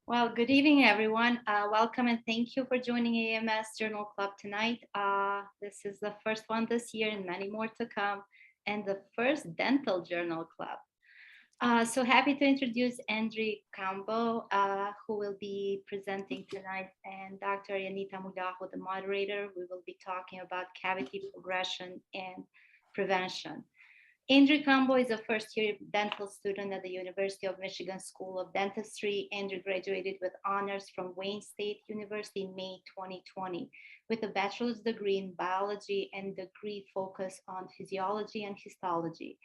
Well, good evening, everyone. Welcome and thank you for joining AAMS Journal Club tonight. This is the first one this year and many more to come, and the first dental journal club. So happy to introduce Andrew Cambo, who will be presenting tonight, and Dr. Yanita Mudaho, the moderator. We will be talking about cavity progression and prevention. Andrew Cambo is a first-year dental student at the University of Michigan School of Dentistry. Andrew graduated with honors from Wayne State University in May 2020 with a bachelor's degree in biology and degree focus on physiology and histology.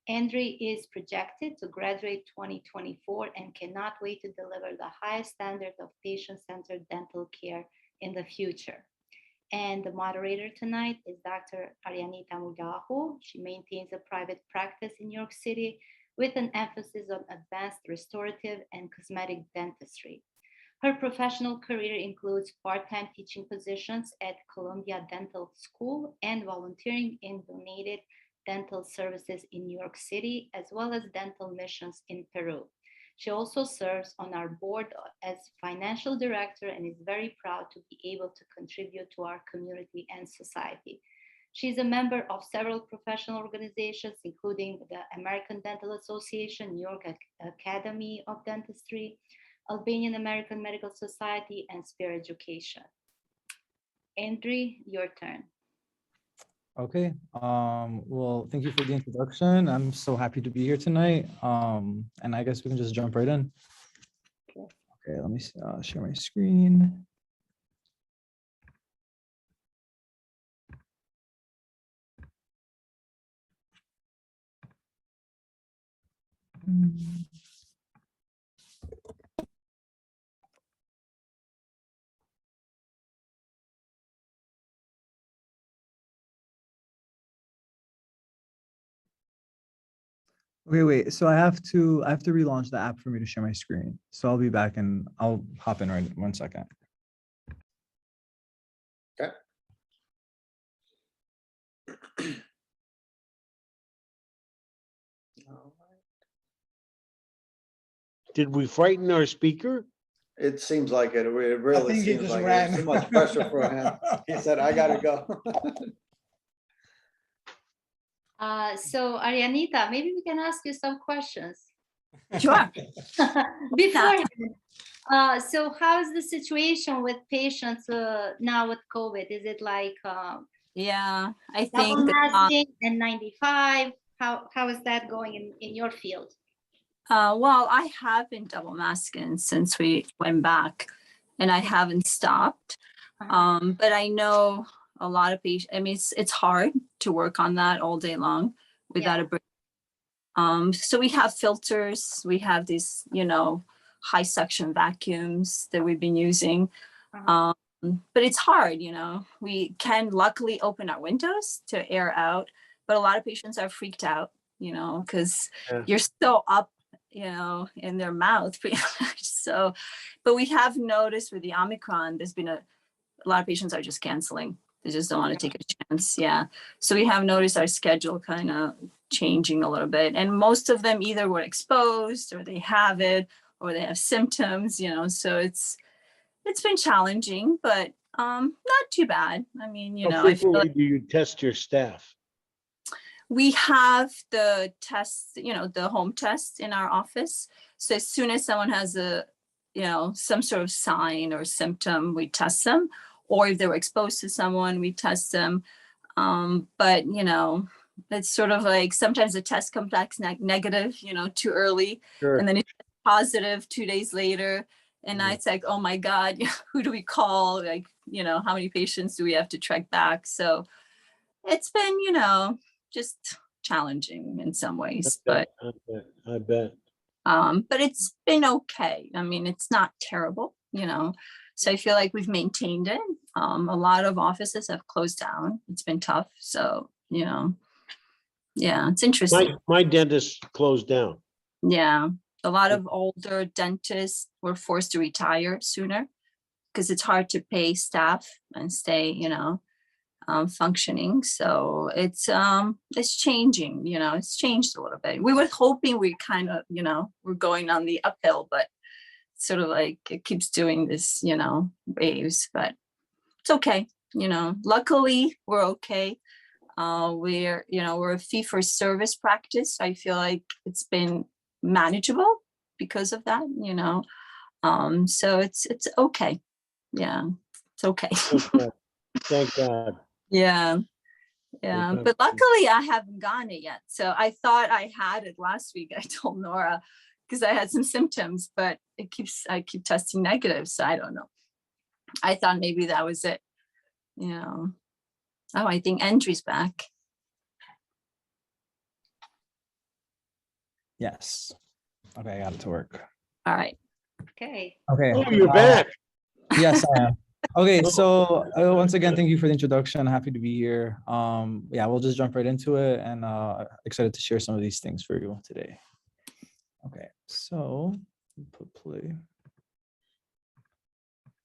Andrew is projected to graduate 2024 and cannot wait to deliver the highest standard of patient-centered dental care in the future. And the moderator tonight is Dr. Arianita Mudaho. She maintains a private practice in New York City with an emphasis on advanced restorative and cosmetic dentistry. Her professional career includes part-time teaching positions at Columbia Dental School and volunteering in donated dental services in New York City, as well as dental missions in Peru. She also serves on our board as financial director and is very proud to be able to contribute to our community and society. She's a member of several professional organizations, including the American Dental Association, New York Academy of Dentistry, Albanian American Medical Society, and Spear Education. Andrew, your turn. Okay, well, thank you for the introduction. I'm so happy to be here tonight. And I guess we can just jump right in. Okay, let me share my screen. Okay, wait. So I have to relaunch the app for me to share my screen. So I'll be back and I'll hop in right 1 second. Okay. Did we frighten our speaker? It seems like it. It really think he seems just like ran. it's too much pressure for him. He said, "I gotta go." So Arianita, maybe we can ask you some questions. Sure. Before, so how's the situation with patients now with COVID? Is it like Yeah, I double think that, masking and 95? How is that going in your field? well, I have been double masking since we went back, and I haven't stopped. But I know a lot of patients. I mean, it's hard to work on that all day long without a break. So we have filters. We have these, high suction vacuums that we've been using. But it's hard, we can luckily open our windows to air out, but a lot of patients are freaked out, because you're still up, in their mouth pretty much. So, but we have noticed with the Omicron, there's been a lot of patients are just canceling. They just don't want to take a chance. Yeah. So we have noticed our schedule kind of changing a little bit. And most of them either were exposed or they have it or they have symptoms, so it's been challenging, but not too bad. I mean, How I feel frequently like do you test your staff? we have the tests, the home test in our office. So as soon as someone has some sort of sign or symptom, we test them. Or if they were exposed to someone, we test them. But, it's sort of like sometimes the test comes back negative, too early. Sure. And then it's positive 2 days later. And now it's like, oh my God, who do we call? Like, how many patients do we have to track back? So it's been, just challenging in some ways, but I bet. but it's been okay. I mean, it's not terrible, so I feel like we've maintained it. A lot of offices have closed down. It's been tough. So, yeah, it's interesting. My dentist closed down. Yeah. A lot of older dentists were forced to retire sooner because it's hard to pay staff and stay, functioning. So it's changing, it's changed a little bit. We were hoping we kind of, we're going on the uphill, but sort of like it keeps doing this, waves, but it's okay. Luckily we're okay. We're a fee for service practice. I feel like it's been manageable because of that, so it's okay. Yeah, it's okay. Okay. Thank God. Yeah. Yeah, God. but luckily I haven't gotten it yet. So I thought I had it last week. I told Nora because I had some symptoms, but I keep testing negative. So I don't know. I thought maybe that was it. Oh, I think Andrew's back. Yes. Okay, I got it to work. All right. Okay. Okay. Oh, you're back. Yes, I am. Okay, so once again, thank you for the introduction. Happy to be here. Yeah, we'll just jump right into it, and excited to share some of these things for you today. Okay, so put play.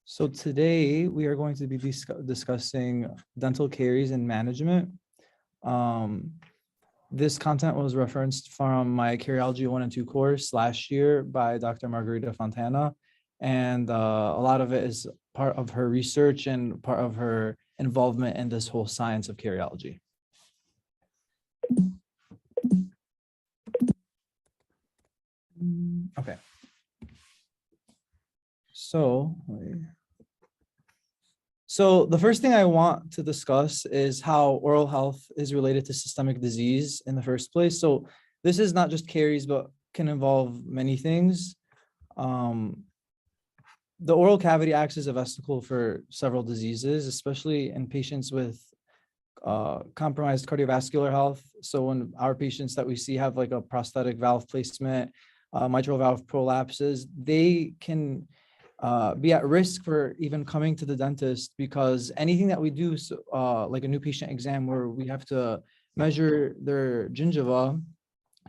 So today we are going to be discussing dental caries and management. This content was referenced from my Cariology 1 and 2 course last year by Dr. Margarita Fontana. And a lot of it is part of her research and part of her involvement in this whole science of cariology. Okay. So the first thing I want to discuss is how oral health is related to systemic disease in the first place. So this is not just caries, but can involve many things. The oral cavity acts as a vesicle for several diseases, especially in patients with compromised cardiovascular health. So when our patients that we see have like a prosthetic valve placement, mitral valve prolapses, they can be at risk for even coming to the dentist, because anything that we do, like a new patient exam where we have to measure their gingiva,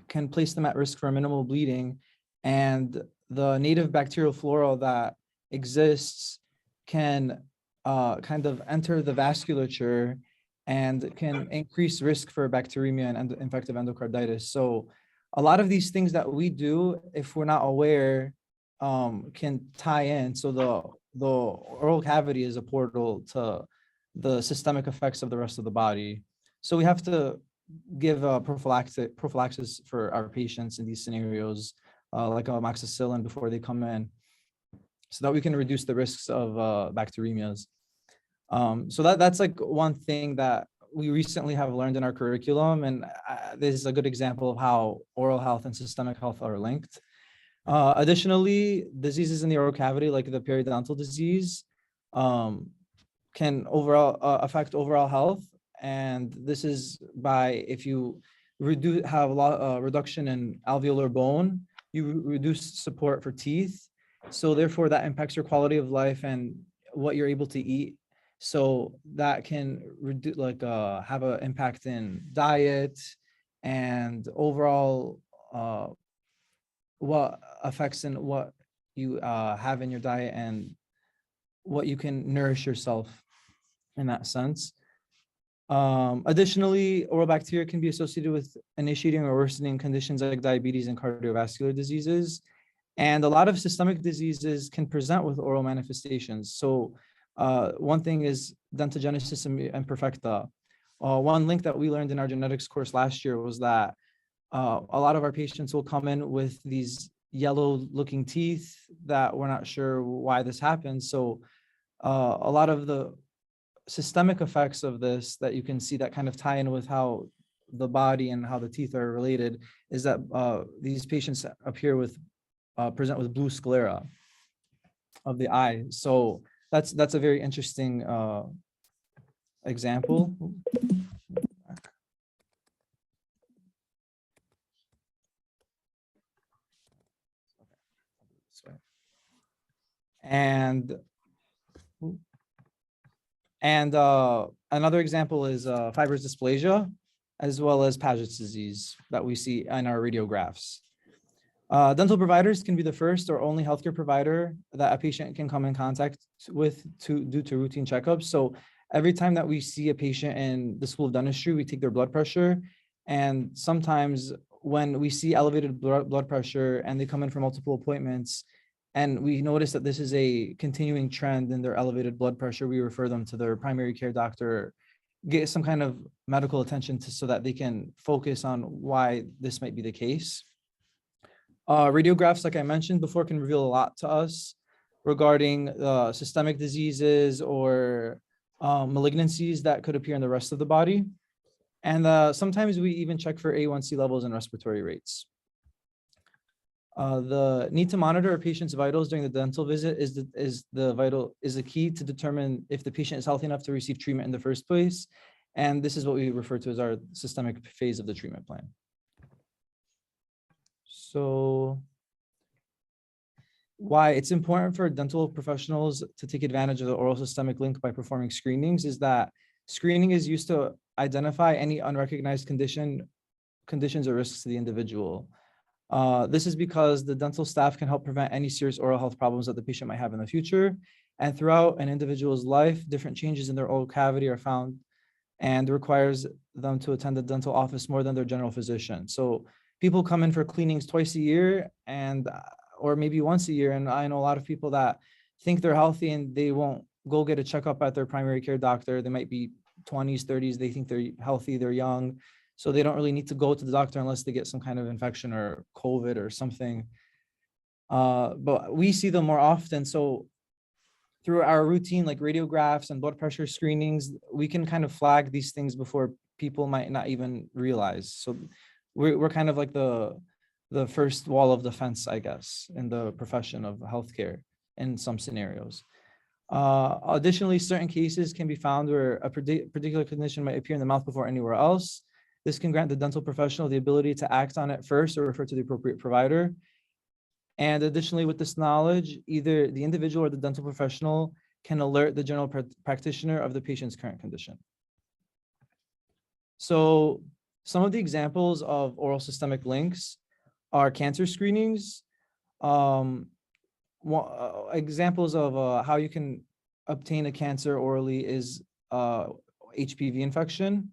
can place them at risk for minimal bleeding. And the native bacterial flora that exists can kind of enter the vasculature and can increase risk for bacteremia and infective endocarditis. So a lot of these things that we do, if we're not aware, can tie in. So the oral cavity is a portal to the systemic effects of the rest of the body. So we have to give prophylaxis for our patients in these scenarios, like amoxicillin before they come in, so that we can reduce the risks of bacteremias. So that's like one thing that we recently have learned in our curriculum, and this is a good example of how oral health and systemic health are linked. Additionally, diseases in the oral cavity, like the periodontal disease, can overall affect overall health. And this is by, if you have a lot reduction in alveolar bone, you reduce support for teeth. So therefore that impacts your quality of life and what you're able to eat. So that can reduce, have an impact in diet and overall what affects in what you have in your diet and what you can nourish yourself in that sense. Additionally, oral bacteria can be associated with initiating or worsening conditions like diabetes and cardiovascular diseases. And a lot of systemic diseases can present with oral manifestations. So one thing is dentogenesis imperfecta. One link that we learned in our genetics course last year was that a lot of our patients will come in with these yellow looking teeth that we're not sure why this happens. So a lot of the systemic effects of this that you can see that kind of tie in with how the body and how the teeth are related is that these patients appear with present with blue sclera of the eye. So that's a very interesting example. And another example is fibrous dysplasia, as well as Paget's disease that we see in our radiographs. Dental providers can be the first or only healthcare provider that a patient can come in contact with due to routine checkups. So every time that we see a patient in the School of Dentistry, we take their blood pressure. And sometimes when we see elevated blood pressure and they come in for multiple appointments, And we notice that this is a continuing trend in their elevated blood pressure. We refer them to their primary care doctor, get some kind of medical attention so that they can focus on why this might be the case. Radiographs, like I mentioned before, can reveal a lot to us regarding systemic diseases or malignancies that could appear in the rest of the body. And sometimes we even check for A1C levels and respiratory rates. The need to monitor a patient's vitals during the dental visit is the key to determine if the patient is healthy enough to receive treatment in the first place. And this is what we refer to as our systemic phase of the treatment plan. So why it's important for dental professionals to take advantage of the oral systemic link by performing screenings is that screening is used to identify any unrecognized conditions or risks to the individual. This is because the dental staff can help prevent any serious oral health problems that the patient might have in the future. And throughout an individual's life, different changes in their oral cavity are found and requires them to attend the dental office more than their general physician. So people come in for cleanings twice a year or maybe once a year. And I know a lot of people that think they're healthy and they won't go get a checkup at their primary care doctor. They might be 20s, 30s. They think they're healthy, they're young. So they don't really need to go to the doctor unless they get some kind of infection or COVID or something. But we see them more often. So through our routine, like radiographs and blood pressure screenings, we can kind of flag these things before people might not even realize. So we're kind of like the first wall of defense, I guess, in the profession of healthcare in some scenarios. Additionally, certain cases can be found where a particular condition might appear in the mouth before anywhere else. This can grant the dental professional the ability to act on it first or refer to the appropriate provider. And additionally, with this knowledge, either the individual or the dental professional can alert the general practitioner of the patient's current condition. So some of the examples of oral systemic links are cancer screenings. Examples of how you can obtain a cancer orally is HPV infection.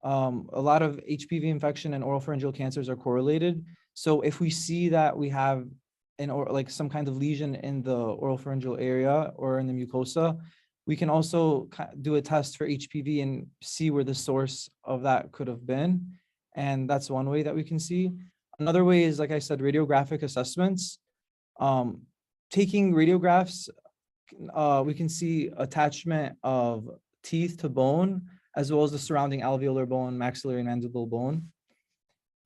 A lot of HPV infection and oropharyngeal cancers are correlated. So if we see that we have like some kind of lesion in the oropharyngeal area or in the mucosa, we can also do a test for HPV and see where the source of that could have been. And that's one way that we can see. Another way is, like I said, radiographic assessments. Taking radiographs, we can see attachment of teeth to bone, as well as the surrounding alveolar bone, maxillary and mandible bone.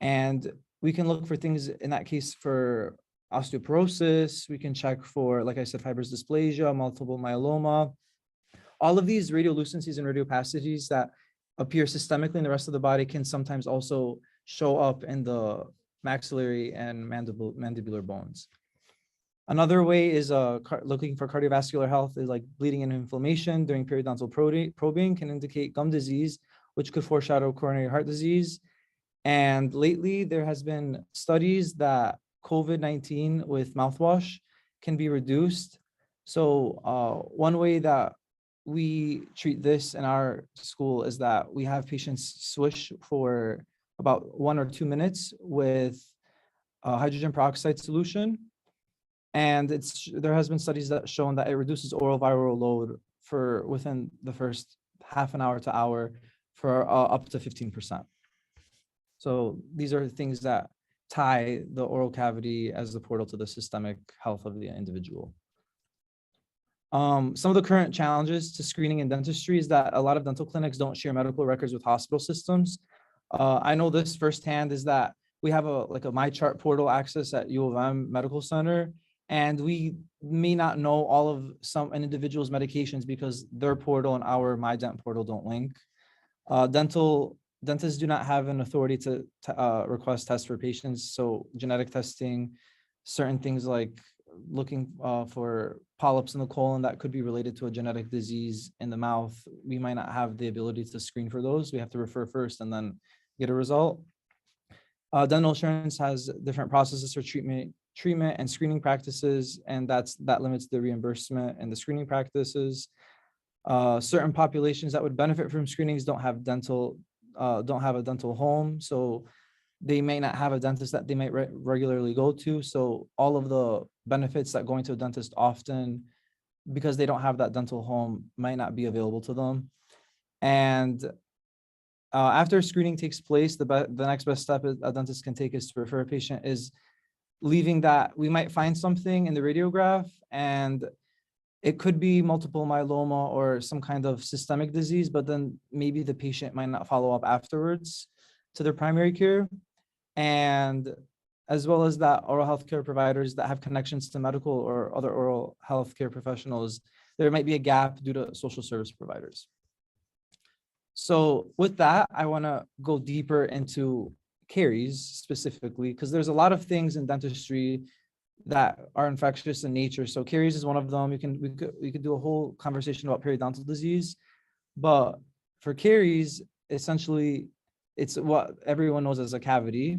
And we can look for things in that case for osteoporosis. We can check for, like I said, fibrous dysplasia, multiple myeloma. All of these radiolucencies and radiopacities that appear systemically in the rest of the body can sometimes also show up in the maxillary and mandibular bones. Another way is looking for cardiovascular health is like bleeding and inflammation during periodontal probing can indicate gum disease, which could foreshadow coronary heart disease. And lately, there has been studies that COVID-19 with mouthwash can be reduced. So one way that we treat this in our school is that we have patients swish for about 1 or 2 minutes with hydrogen peroxide solution. And there has been studies that shown that it reduces oral viral load for within the first half an hour to hour for up to 15%. So these are things that tie the oral cavity as the portal to the systemic health of the individual. Some of the current challenges to screening in dentistry is that a lot of dental clinics don't share medical records with hospital systems. I know this firsthand is that we have a MyChart portal access at U of M Medical Center, and we may not know all of an individual's medications because their portal and our MyDent portal don't link. Dentists do not have an authority to request tests for patients. So genetic testing, certain things like looking for polyps in the colon that could be related to a genetic disease in the mouth, we might not have the ability to screen for those. We have to refer first and then get a result. Dental insurance has different processes for treatment and screening practices, and that limits the reimbursement and the screening practices. Certain populations that would benefit from screenings don't have a dental home. So they may not have a dentist that they might regularly go to. So all of the benefits that going to a dentist often, because they don't have that dental home, might not be available to them. And after screening takes place, the next best step a dentist can take is to refer a patient is leaving that we might find something in the radiograph, and it could be multiple myeloma or some kind of systemic disease, but then maybe the patient might not follow up afterwards to their primary care. And as well as that, oral health care providers that have connections to medical or other oral health care professionals, there might be a gap due to social service providers. So with that, I want to go deeper into caries specifically, because there's a lot of things in dentistry that are infectious in nature. So caries is one of them. We could do a whole conversation about periodontal disease, but for caries, essentially, it's what everyone knows as a cavity.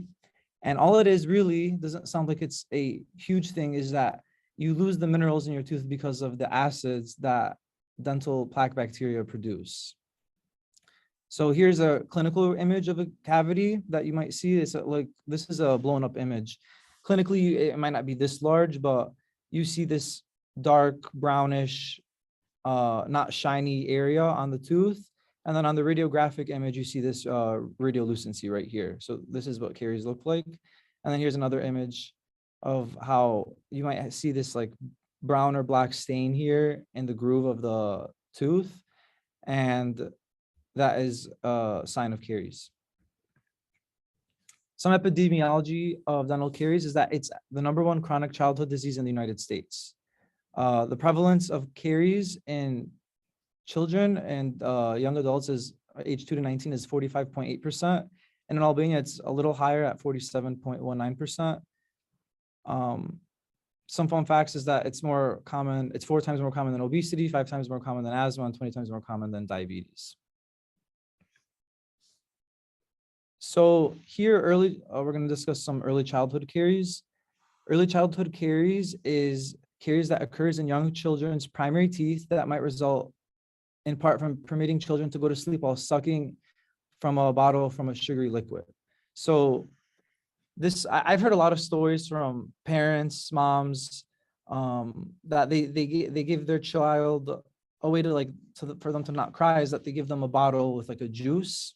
And all it is really doesn't sound like it's a huge thing, is that you lose the minerals in your tooth because of the acids that dental plaque bacteria produce. So here's a clinical image of a cavity that you might see. It's like, this is a blown up image. Clinically, it might not be this large, but you see this dark brownish, not shiny area on the tooth. And then on the radiographic image, you see this radiolucency right here. So this is what caries look like. And then here's another image of how you might see this like brown or black stain here in the groove of the tooth. And that is a sign of caries. Some epidemiology of dental caries is that it's the #1 chronic childhood disease in the United States. The prevalence of caries in children and young adults is age 2 to 19 is 45.8%. And in Albania, it's a little higher at 47.19%. Some fun facts is that it's more common, it's 4 times more common than obesity, 5 times more common than asthma, and 20 times more common than diabetes. So here we're going to discuss some early childhood caries. Early childhood caries is caries that occurs in young children's primary teeth that might result in part from permitting children to go to sleep while sucking from a bottle from a sugary liquid. So I've heard a lot of stories from parents, moms, that they give their child a way to for them to not cry is that they give them a bottle with like a juice,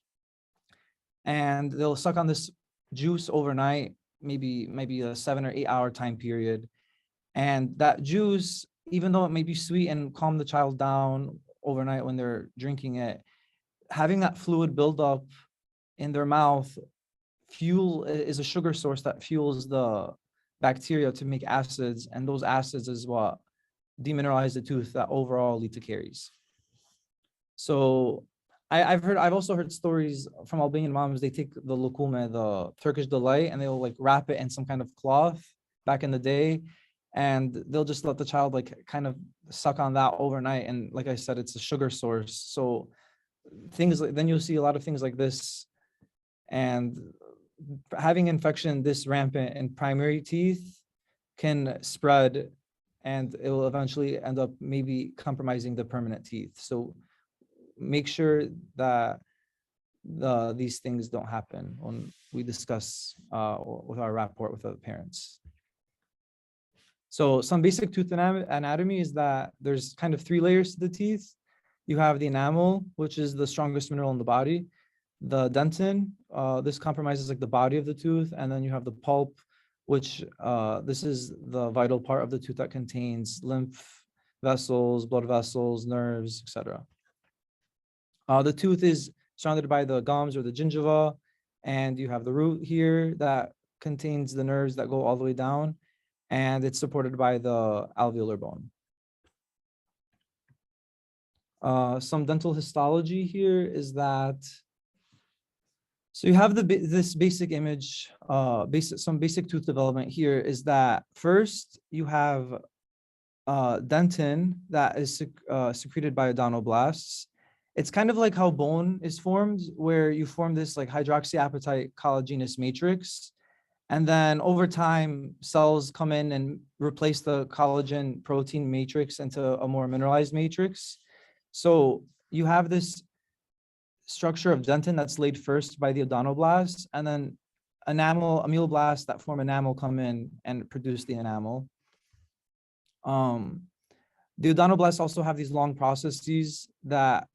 and they'll suck on this juice overnight, maybe a 7 or 8 hour time period. And that juice, even though it may be sweet and calm the child down overnight when they're drinking it, having that fluid build up in their mouth is a sugar source that fuels the bacteria to make acids, and those acids is what demineralize the tooth that overall lead to caries. So I've also heard stories from Albanian moms. They take the lokume, the Turkish delight, and they'll like wrap it in some kind of cloth back in the day, and they'll just let the child like kind of suck on that overnight. And like I said, it's a sugar source. So then you'll see a lot of things like this, and having infection this rampant in primary teeth can spread, and it will eventually end up maybe compromising the permanent teeth. So make sure that these things don't happen when we discuss with our rapport with the parents. So some basic tooth anatomy is that there's kind of 3 layers to the teeth. You have the enamel, which is the strongest mineral in the body. The dentin, this compromises like the body of the tooth. And then you have the pulp, which this is the vital part of the tooth that contains lymph vessels, blood vessels, nerves, etc. The tooth is surrounded by the gums or the gingiva, and you have the root here that contains the nerves that go all the way down, and it's supported by the alveolar bone. Some dental histology here is that, so you have this basic image, some basic tooth development here is that first you have dentin that is secreted by odontoblasts. It's kind of like how bone is formed, where you form this like hydroxyapatite collagenous matrix. And then over time, cells come in and replace the collagen protein matrix into a more mineralized matrix. So you have this structure of dentin that's laid first by the odontoblasts. And then ameloblasts that form enamel come in and produce the enamel. The odontoblasts also have these long processes that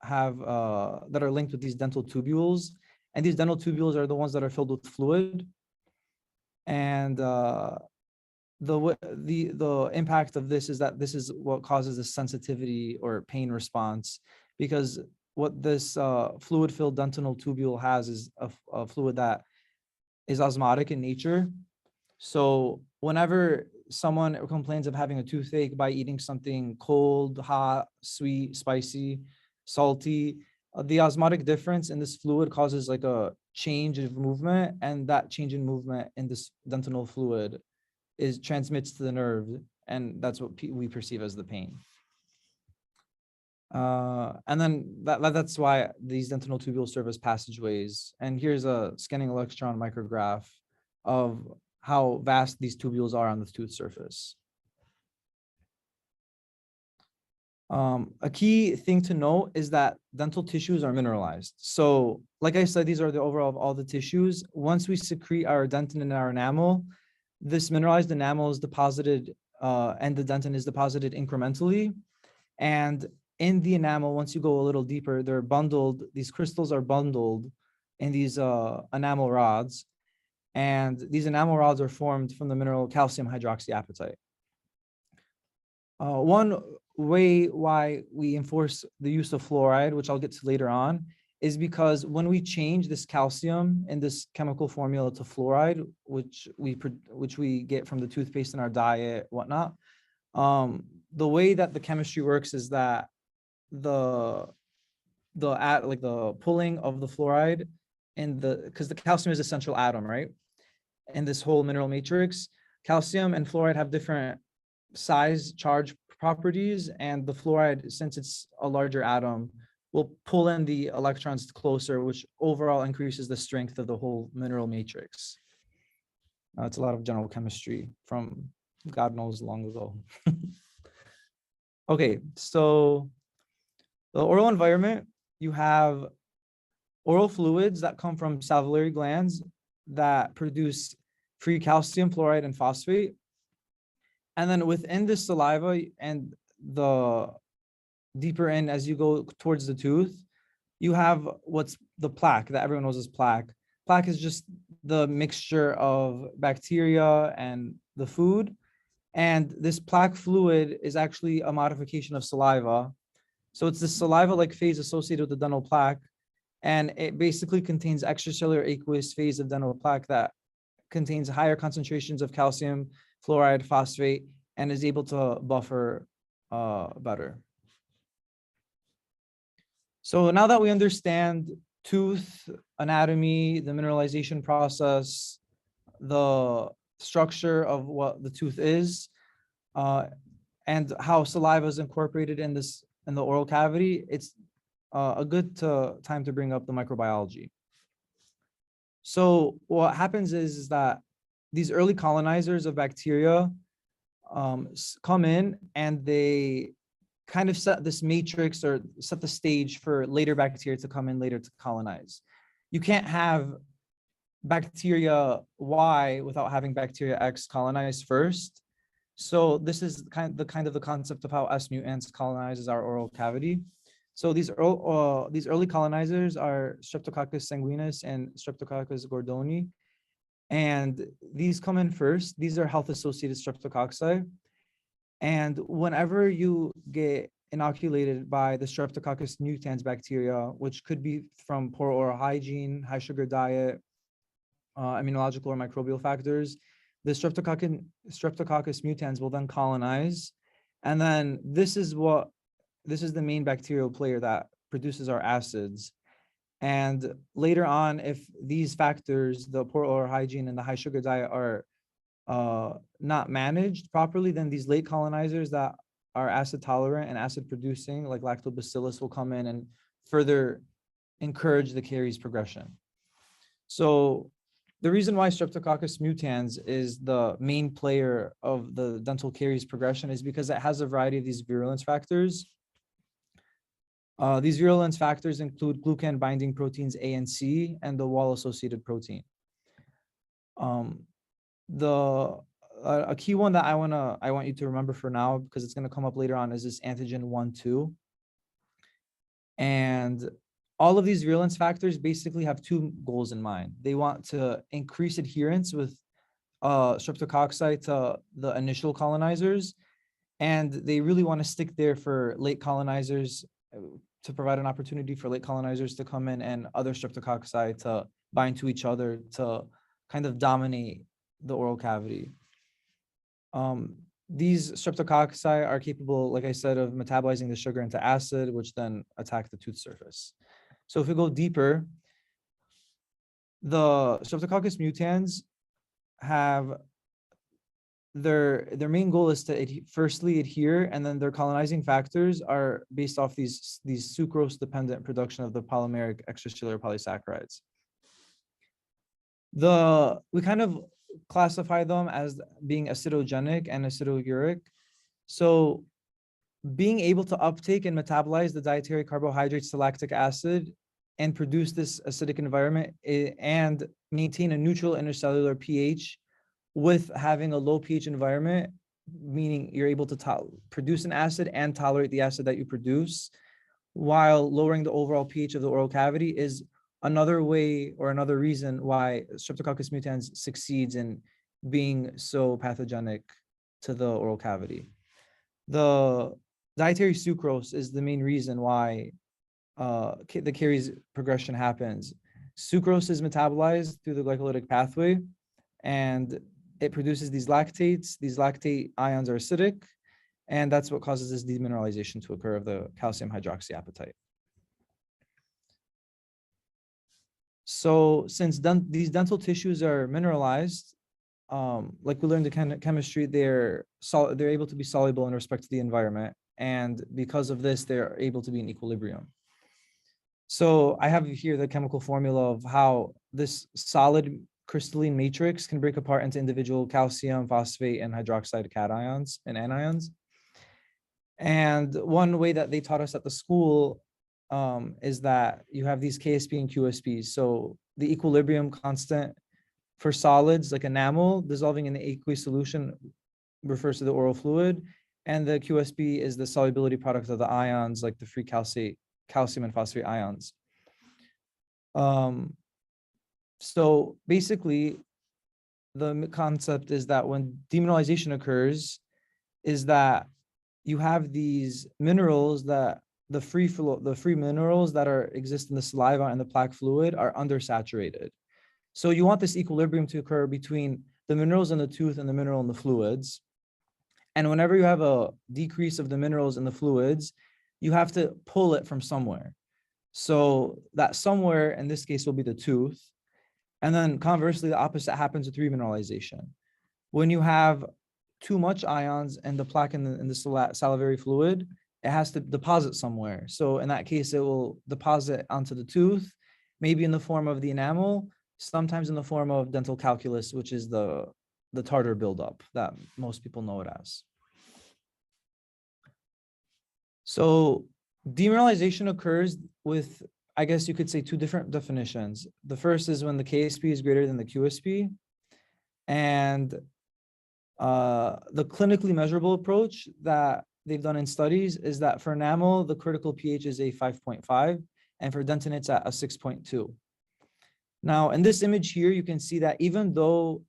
that are linked with these dental tubules, and these dental tubules are the ones that are filled with fluid. And the impact of this is that this is what causes the sensitivity or pain response, because what this fluid-filled dental tubule has is a fluid that is osmotic in nature. So whenever someone complains of having a toothache by eating something cold, hot, sweet, spicy, salty, the osmotic difference in this fluid causes like a change of movement, and that change in movement in this dentinal fluid transmits to the nerve, and that's what we perceive as the pain. And then that's why these dentinal tubules serve as passageways. And here's a scanning electron micrograph of how vast these tubules are on the tooth surface. A key thing to note is that dental tissues are mineralized. So like I said, these are the overall of all the tissues. Once we secrete our dentin in our enamel, this mineralized enamel is deposited and the dentin is deposited incrementally. And in the enamel, once you go a little deeper, they're bundled, these crystals are bundled in these enamel rods. And these enamel rods are formed from the mineral calcium hydroxyapatite. One way why we enforce the use of fluoride, which I'll get to later on, is because when we change this calcium in this chemical formula to fluoride, which we get from the toothpaste in our diet, whatnot, the way that the chemistry works is that the pulling of the fluoride because the calcium is a central atom, right? In this whole mineral matrix, calcium and fluoride have different size charge properties, and the fluoride, since it's a larger atom, will pull in the electrons closer, which overall increases the strength of the whole mineral matrix. It's a lot of general chemistry from God knows long ago. Okay, so the oral environment, you have oral fluids that come from salivary glands that produce free calcium, fluoride, and phosphate. And then within the saliva and the deeper in as you go towards the tooth, you have what's the plaque that everyone knows as plaque. Plaque is just the mixture of bacteria and the food. And this plaque fluid is actually a modification of saliva. So it's the saliva-like phase associated with the dental plaque. And it basically contains extracellular aqueous phase of dental plaque that contains higher concentrations of calcium, fluoride, phosphate, and is able to buffer better. So now that we understand tooth anatomy, the mineralization process, the structure of what the tooth is, and how saliva is incorporated in the oral cavity, it's a good time to bring up the microbiology. So what happens is that these early colonizers of bacteria come in and they kind of set this matrix or set the stage for later bacteria to come in later to colonize. You can't have bacteria Y without having bacteria X colonize first. So this is kind of the concept of how S. mutans colonizes our oral cavity. So these early colonizers are Streptococcus sanguinis and Streptococcus gordoni. And these come in first. These are health-associated streptococci. And whenever you get inoculated by the Streptococcus mutans bacteria, which could be from poor oral hygiene, high sugar diet, immunological or microbial factors, the Streptococcus mutans will then colonize. And then this is the main bacterial player that produces our acids. And later on, if these factors, the poor oral hygiene and the high sugar diet, are not managed properly, then these late colonizers that are acid tolerant and acid producing, like lactobacillus, will come in and further encourage the caries progression. So the reason why Streptococcus mutans is the main player of the dental caries progression is because it has a variety of these virulence factors. These virulence factors include glucan binding proteins A and C and the wall-associated protein. The a key one that I want you to remember for now, because it's going to come up later on, is this antigen 1,2. And all of these virulence factors basically have two goals in mind. They want to increase adherence with streptococci to the initial colonizers, and they really want to stick there for late colonizers, to provide an opportunity for late colonizers to come in and other streptococci to bind to each other to kind of dominate the oral cavity. These streptococci are capable, like I said, of metabolizing the sugar into acid, which then attack the tooth surface. So if we go deeper, the Streptococcus mutans have their main goal is to firstly adhere, and then their colonizing factors are based off these sucrose dependent production of the polymeric extracellular polysaccharides. We kind of classify them as being acidogenic and acidouric. So being able to uptake and metabolize the dietary carbohydrates to lactic acid and produce this acidic environment and maintain a neutral intercellular pH with having a low pH environment, meaning you're able to produce an acid and tolerate the acid that you produce while lowering the overall pH of the oral cavity, is another way or another reason why Streptococcus mutans succeeds in being so pathogenic to the oral cavity. The dietary sucrose is the main reason why the caries progression happens. Sucrose is metabolized through the glycolytic pathway, and it produces these lactates. These lactate ions are acidic, and that's what causes this demineralization to occur of the calcium hydroxyapatite. So since these dental tissues are mineralized, like we learned in chemistry, they're able to be soluble in respect to the environment, and because of this, they're able to be in equilibrium. So I have here the chemical formula of how this solid crystalline matrix can break apart into individual calcium, phosphate, and hydroxide cations and anions. And one way that they taught us at the school is that you have these KSP and QSPs. So the equilibrium constant for solids like enamel dissolving in the aqueous solution refers to the oral fluid, and the QSP is the solubility product of the ions like the free calcium and phosphate ions. So basically, the concept is that when demineralization occurs, is that you have these minerals that the free minerals that exist in the saliva and the plaque fluid are undersaturated. So you want this equilibrium to occur between the minerals in the tooth and the mineral in the fluids. And whenever you have a decrease of the minerals in the fluids, you have to pull it from somewhere. So that somewhere in this case will be the tooth. And then conversely, the opposite happens with remineralization. When you have too much ions and the plaque in the salivary fluid, it has to deposit somewhere. So in that case, it will deposit onto the tooth, maybe in the form of the enamel, sometimes in the form of dental calculus, which is the tartar buildup that most people know it as. So demineralization occurs with, I guess you could say, two different definitions. The first is when the KSP is greater than the QSP. And the clinically measurable approach that they've done in studies is that for enamel, the critical pH is a 5.5, and for dentin, it's at a 6.2. Now, in this image here, you can see that even though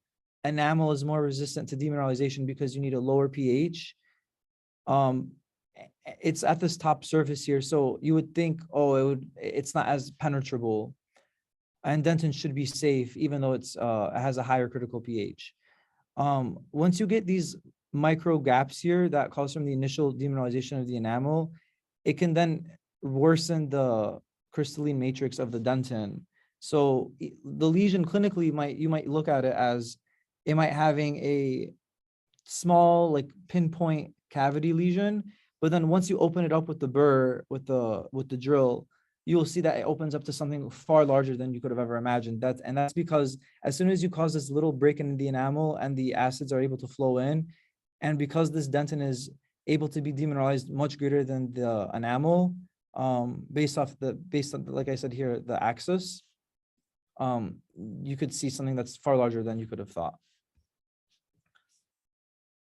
enamel is more resistant to demineralization because you need a lower pH, it's at this top surface here. So you would think, oh, it's not as penetrable, and dentin should be safe, even though it has a higher critical pH. Once you get these micro gaps here that cause from the initial demineralization of the enamel, it can then worsen the crystalline matrix of the dentin. So the lesion clinically you might look at it as it might having a small, like, pinpoint cavity lesion, but then once you open it up with the burr, with the drill, you'll see that it opens up to something far larger than you could have ever imagined. That's because as soon as you cause this little break in the enamel and the acids are able to flow in, and because this dentin is able to be demineralized much greater than the enamel, based on, like I said here, the axis, you could see something that's far larger than you could have thought.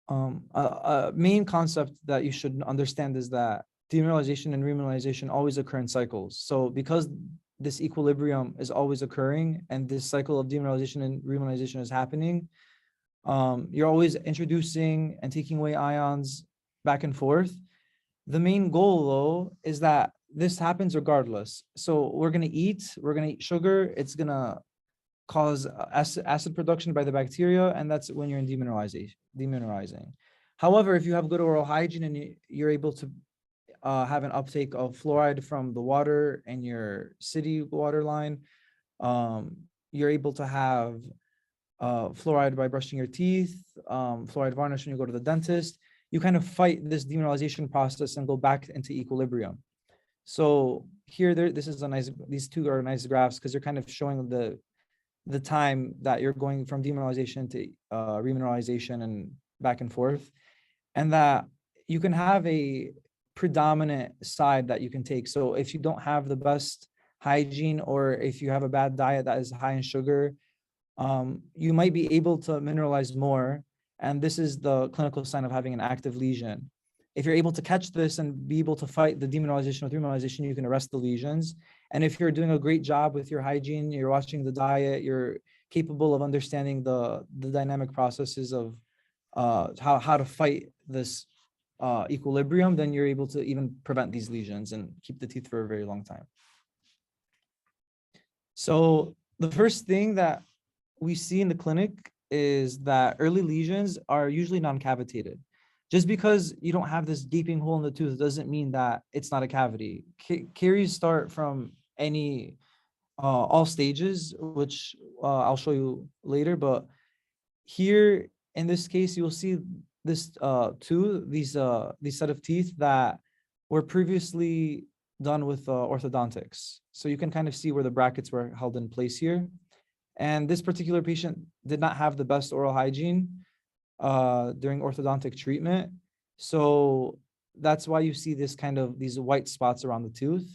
A main concept that you should understand is that demineralization and remineralization always occur in cycles. So because this equilibrium is always occurring and this cycle of demineralization and remineralization is happening, you're always introducing and taking away ions back and forth. The main goal, though, is that this happens regardless. So we're going to eat sugar. It's going to cause acid production by the bacteria, and that's when you're in demineralizing. However, if you have good oral hygiene and you're able to have an uptake of fluoride from the water and your city water line, you're able to have fluoride by brushing your teeth, fluoride varnish when you go to the dentist. You kind of fight this demineralization process and go back into equilibrium. So here, this is a nice, these two are nice graphs because they're kind of showing the time that you're going from demineralization to remineralization and back and forth, and that you can have a predominant side that you can take. So if you don't have the best hygiene, or if you have a bad diet that is high in sugar, you might be able to mineralize more. And this is the clinical sign of having an active lesion. If you're able to catch this and be able to fight the demineralization with remineralization, you can arrest the lesions. And if you're doing a great job with your hygiene, you're watching the diet, you're capable of understanding the dynamic processes of how to fight this equilibrium, then you're able to even prevent these lesions and keep the teeth for a very long time. So the first thing that we see in the clinic is that early lesions are usually non-cavitated. Just because you don't have this gaping hole in the tooth doesn't mean that it's not a cavity. Caries start from all stages, which I'll show you later. But here in this case, you'll see this these set of teeth that were previously done with orthodontics. So you can kind of see where the brackets were held in place here. And this particular patient did not have the best oral hygiene during orthodontic treatment. So that's why you see this kind of these white spots around the tooth.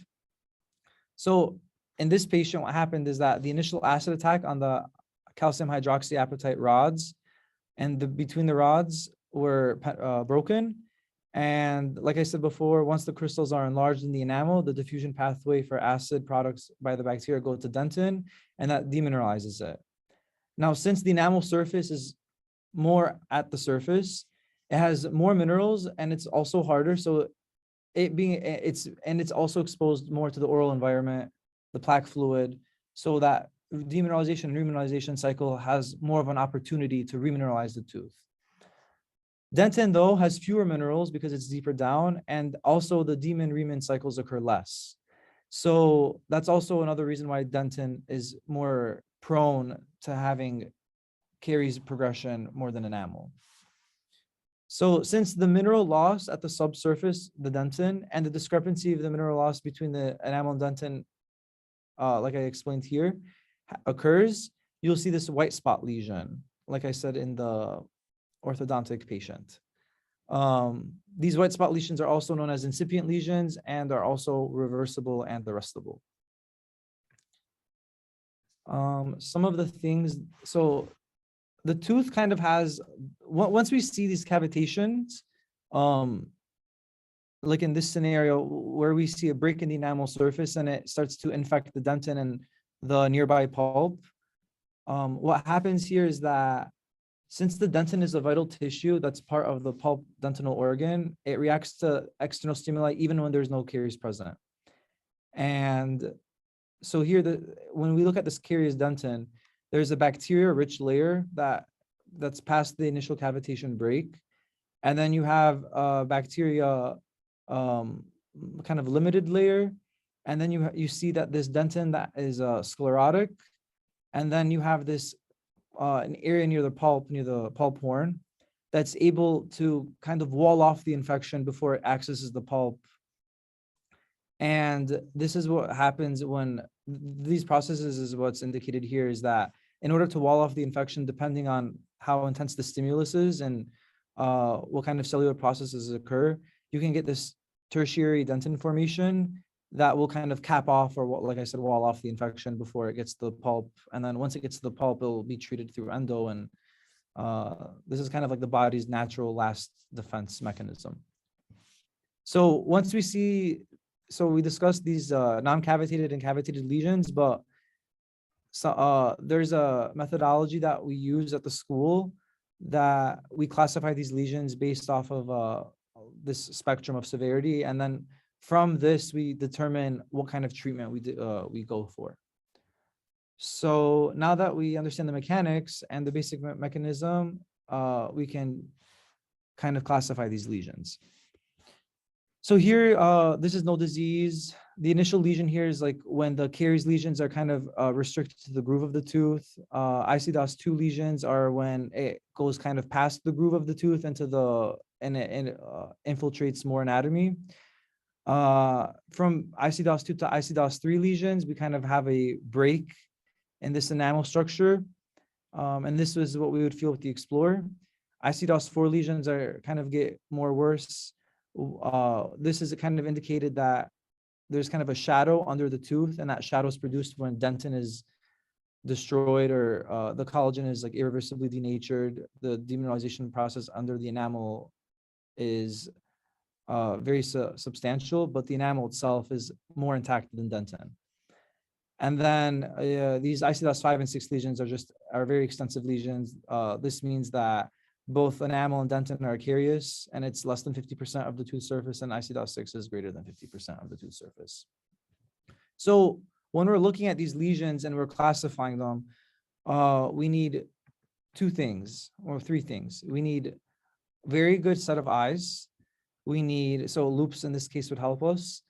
So in this patient, what happened is that the initial acid attack on the calcium hydroxyapatite rods and between the rods were broken. And like I said before, once the crystals are enlarged in the enamel, the diffusion pathway for acid products by the bacteria go to dentin, and that demineralizes it. Now, since the enamel surface is more at the surface, it has more minerals and it's also harder. So it's also exposed more to the oral environment, the plaque fluid, so that demineralization and remineralization cycle has more of an opportunity to remineralize the tooth. Dentin, though, has fewer minerals because it's deeper down, and also the remin cycles occur less. So that's also another reason why dentin is more prone to having caries progression more than enamel. So since the mineral loss at the subsurface, the dentin, and the discrepancy of the mineral loss between the enamel and dentin, like I explained here, occurs, you'll see this white spot lesion, like I said in the orthodontic patient. These white spot lesions are also known as incipient lesions and are also reversible and arrestable. Some of the things, so the tooth kind of has, once we see these cavitations, like in this scenario where we see a break in the enamel surface and it starts to infect the dentin and the nearby pulp, what happens here is that since the dentin is a vital tissue that's part of the pulp dentinal organ, it reacts to external stimuli even when there's no caries present. And so here, when we look at this carious dentin, there's a bacteria-rich layer that's past the initial cavitation break. And then you have a bacteria kind of limited layer. And then you see that this dentin that is sclerotic. And then you have this an area near the pulp horn that's able to kind of wall off the infection before it accesses the pulp. And this is what happens when these processes is what's indicated here, is that in order to wall off the infection, depending on how intense the stimulus is and what kind of cellular processes occur, you can get this tertiary dentin formation. that will kind of cap off or like I said, wall off the infection before it gets to the pulp. And then once it gets to the pulp, it will be treated through endo. And this is kind of like the body's natural last defense mechanism. So once we discussed these non-cavitated and cavitated lesions, but there's a methodology that we use at the school that we classify these lesions based off of this spectrum of severity. And then from this, we determine what kind of treatment we go for. So now that we understand the mechanics and the basic mechanism, we can kind of classify these lesions. So here, this is no disease. The initial lesion here is like when the caries lesions are kind of restricted to the groove of the tooth. ICDOS2 lesions are when it goes kind of past the groove of the tooth and it infiltrates more anatomy. From ICDOS2 to ICDOS3 lesions, we kind of have a break in this enamel structure. And this was what we would feel with the Explorer. ICDOS4 lesions are kind of get more worse. This is kind of indicated that there's kind of a shadow under the tooth, and that shadow is produced when dentin is destroyed or the collagen is like irreversibly denatured. The demineralization process under the enamel is very substantial, but the enamel itself is more intact than dentin. And then these ICDOS5 and 6 lesions are very extensive lesions. This means that both enamel and dentin are carious, and it's less than 50% of the tooth surface, and ICDOS6 is greater than 50% of the tooth surface. So when we're looking at these lesions and we're classifying them, we need two things or three things. We need very good set of eyes. So loops in this case would help us.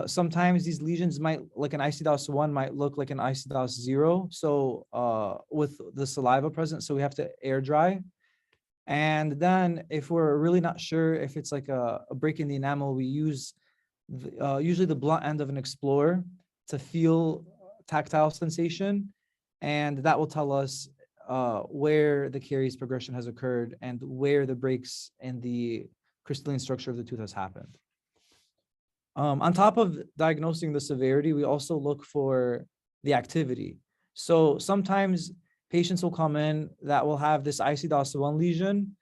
Sometimes these lesions might, like an ICDOS1 might look like an ICDOS0. So with the saliva present, so we have to air dry. And then if we're really not sure if it's like a break in the enamel, we use usually the blunt end of an Explorer to feel tactile sensation. And that will tell us where the caries progression has occurred and where the breaks in the crystalline structure of the tooth has happened. On top of diagnosing the severity, we also look for the activity. So sometimes patients will come in that will have this ICDOS1 lesion,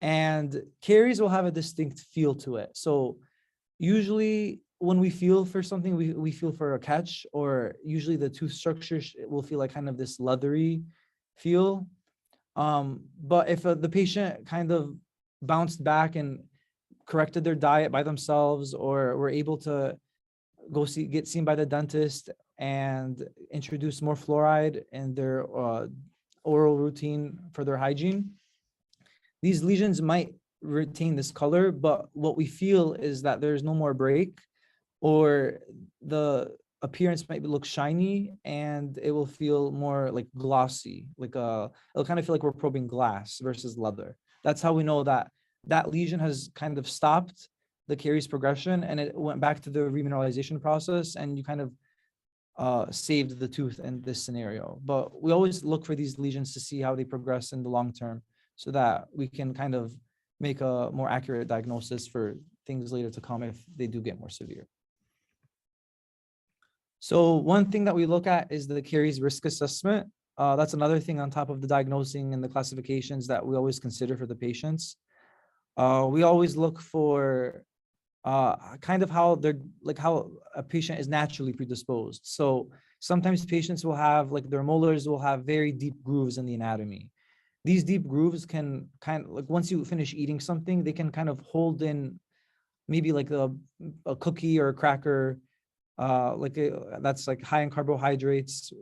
and caries will have a distinct feel to it. So usually when we feel for something, we feel for a catch, or usually the tooth structure will feel like kind of this leathery feel. But if the patient kind of bounced back and corrected their diet by themselves, or were able to get seen by the dentist and introduce more fluoride in their oral routine for their hygiene, these lesions might retain this color, but what we feel is that there's no more break, or the appearance might look shiny, and it will feel more like glossy, like it'll kind of feel like we're probing glass versus leather. That's how we know that that lesion has kind of stopped the caries progression and it went back to the remineralization process, and you kind of saved the tooth in this scenario. But we always look for these lesions to see how they progress in the long term, so that we can kind of make a more accurate diagnosis for things later to come if they do get more severe. So one thing that we look at is the caries risk assessment. That's another thing on top of the diagnosing and the classifications that we always consider for the patients. We always look for kind of how a patient is naturally predisposed. So sometimes patients will have, like, their molars will have very deep grooves in the anatomy. These deep grooves can kind of, like, once you finish eating something, they can kind of hold in maybe like a cookie or a cracker, that's like high in carbohydrates,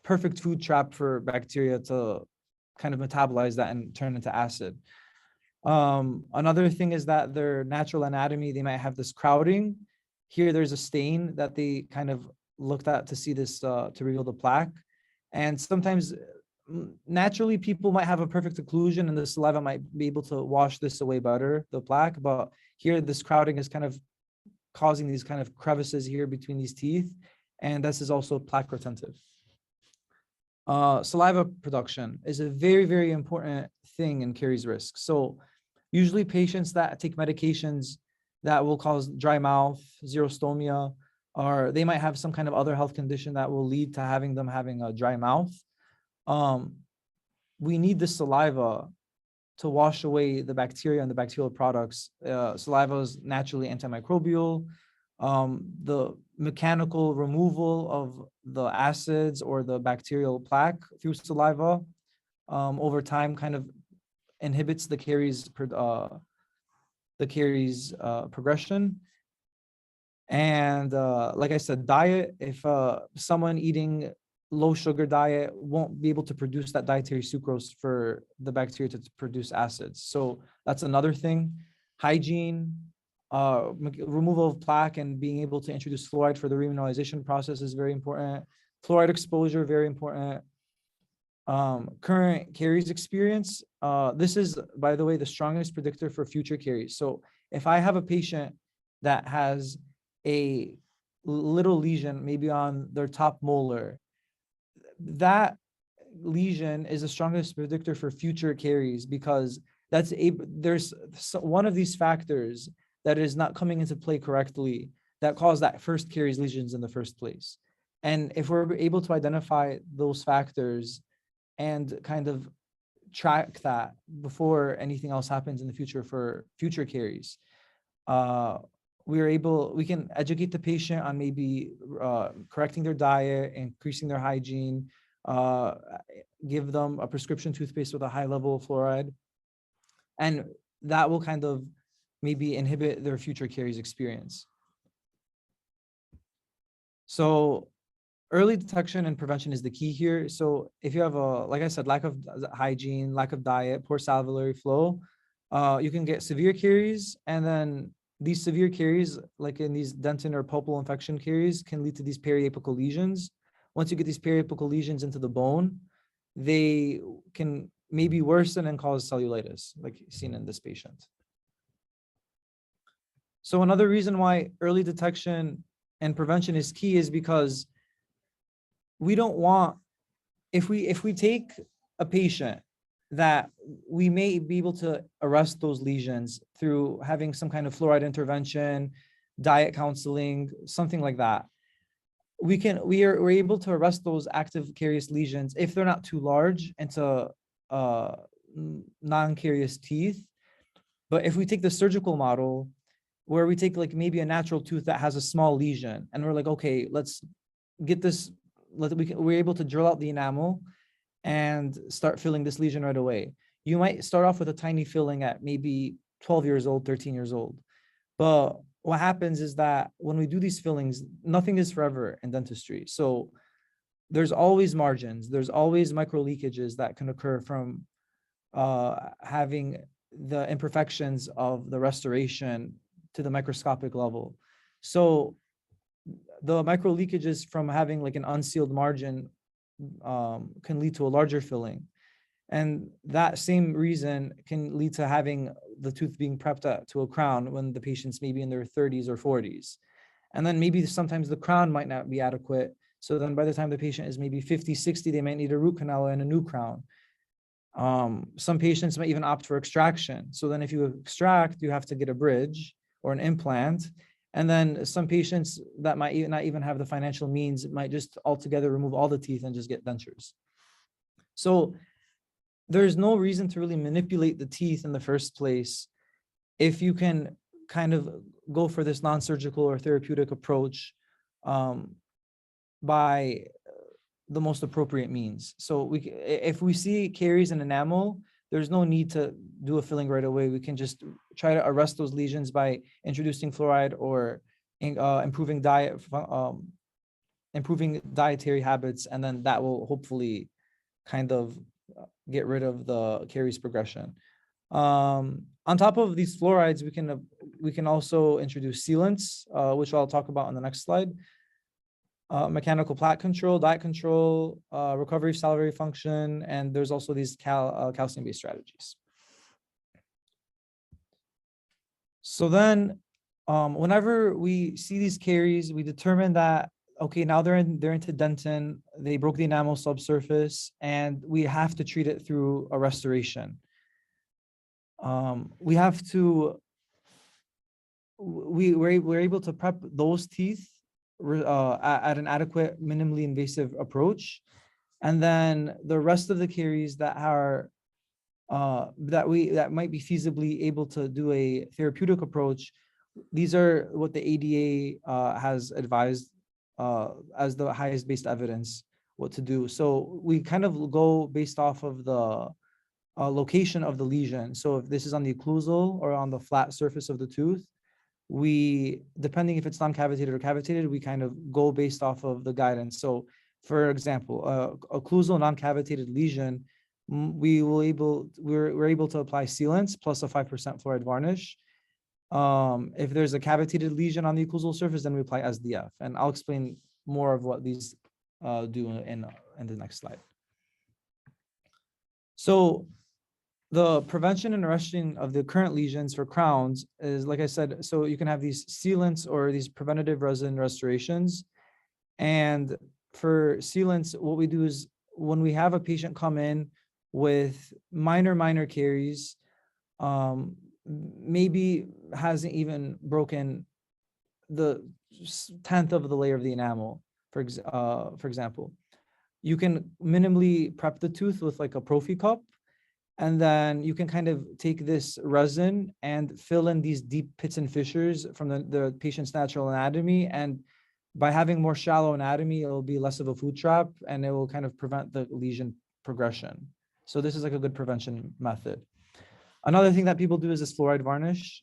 perfect food trap for bacteria to kind of metabolize that and turn into acid. Another thing is that their natural anatomy, they might have this crowding. Here there's a stain that they kind of looked at to see this, to reveal the plaque. And sometimes naturally people might have a perfect occlusion and the saliva might be able to wash this away better, the plaque, but here this crowding is kind of causing these kind of crevices here between these teeth, and this is also plaque retentive. Saliva production is a very, very important thing in caries risk. So usually patients that take medications that will cause dry mouth, xerostomia, or they might have some kind of other health condition that will lead to having them having a dry mouth. We need the saliva to wash away the bacteria and the bacterial products. Saliva is naturally antimicrobial. The mechanical removal of the acids or the bacterial plaque through saliva over time kind of inhibits the caries progression. And like I said, diet, if someone eating low sugar diet won't be able to produce that dietary sucrose for the bacteria to produce acids. So that's another thing. Hygiene, removal of plaque and being able to introduce fluoride for the remineralization process is very important. Fluoride exposure, very important. Current caries experience. This is, by the way, the strongest predictor for future caries. So if I have a patient that has a little lesion, maybe on their top molar, that lesion is the strongest predictor for future caries, because there's one of these factors that is not coming into play correctly that caused that first caries lesions in the first place. And if we're able to identify those factors and kind of track that before anything else happens in the future for future caries, we can educate the patient on maybe correcting their diet, increasing their hygiene, give them a prescription toothpaste with a high level of fluoride, and that will kind of maybe inhibit their future caries experience. So early detection and prevention is the key here. So if you have like I said, lack of hygiene, lack of diet, poor salivary flow, you can get severe caries. And then these severe caries, like in these dentin or pulpal infection caries, can lead to these periapical lesions. Once you get these periapical lesions into the bone, they can maybe worsen and cause cellulitis, like seen in this patient. So another reason why early detection and prevention is key is because we don't want, if we take a patient that we may be able to arrest those lesions through having some kind of fluoride intervention, diet counseling, something like that, we're able to arrest those active carious lesions if they're not too large into non-carious teeth. But if we take the surgical model, where we take like maybe a natural tooth that has a small lesion, and we're like, okay, let's get this, we're able to drill out the enamel and start filling this lesion right away. You might start off with a tiny filling at maybe 12 years old, 13 years old. But what happens is that when we do these fillings, nothing is forever in dentistry. So there's always margins, there's always micro leakages that can occur from having the imperfections of the restoration to the microscopic level. So the micro leakages from having like an unsealed margin can lead to a larger filling. And that same reason can lead to having the tooth being prepped to a crown when the patient's maybe in their 30s or 40s. And then maybe sometimes the crown might not be adequate. So then by the time the patient is maybe 50, 60, they might need a root canal and a new crown. Some patients might even opt for extraction. So then if you extract, you have to get a bridge or an implant. And then some patients that might not even have the financial means might just altogether remove all the teeth and just get dentures. So there's no reason to really manipulate the teeth in the first place if you can kind of go for this non-surgical or therapeutic approach by the most appropriate means. So if we see caries in enamel, there's no need to do a filling right away. We can just try to arrest those lesions by introducing fluoride or improving dietary habits, and then that will hopefully kind of get rid of the caries progression. On top of these fluorides, we can also introduce sealants, which I'll talk about on the next slide. Mechanical plaque control, diet control, recovery of salivary function, and there's also these calcium-based strategies. So then, whenever we see these caries, we determine that, okay, now they're into dentin, they broke the enamel subsurface, and we have to treat it through a restoration. We're able to prep those teeth at an adequate, minimally invasive approach. And then the rest of the caries that are that might be feasibly able to do a therapeutic approach, these are what the ADA has advised as the highest based evidence what to do. So we kind of go based off of the location of the lesion. So if this is on the occlusal or on the flat surface of the tooth, we, depending if it's non-cavitated or cavitated, we kind of go based off of the guidance. So for example, occlusal non-cavitated lesion, we're able to apply sealants plus a 5% fluoride varnish. If there's a cavitated lesion on the occlusal surface, then we apply SDF. And I'll explain more of what these do in the next slide. So the prevention and arresting of the current lesions for crowns is, like I said, so you can have these sealants or these preventative resin restorations. And for sealants, what we do is when we have a patient come in with minor caries, maybe hasn't even broken the 10th of the layer of the enamel, for example, you can minimally prep the tooth with like a prophy cup. And then you can kind of take this resin and fill in these deep pits and fissures from the patient's natural anatomy. And by having more shallow anatomy, it will be less of a food trap and it will kind of prevent the lesion progression. So this is like a good prevention method. Another thing that people do is this fluoride varnish.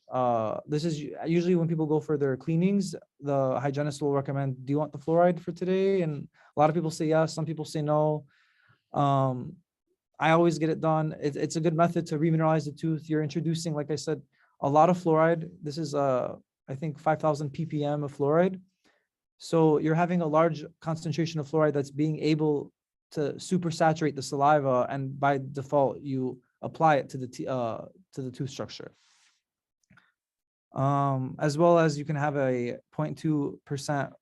This is usually when people go for their cleanings, the hygienist will recommend, do you want the fluoride for today? And a lot of people say yes, some people say no. I always get it done. It's a good method to remineralize the tooth. You're introducing, like I said, a lot of fluoride. This is, I think, 5,000 ppm of fluoride. So you're having a large concentration of fluoride that's being able to supersaturate the saliva, and by default, you apply it to the tooth structure. As well as you can have a 0.2%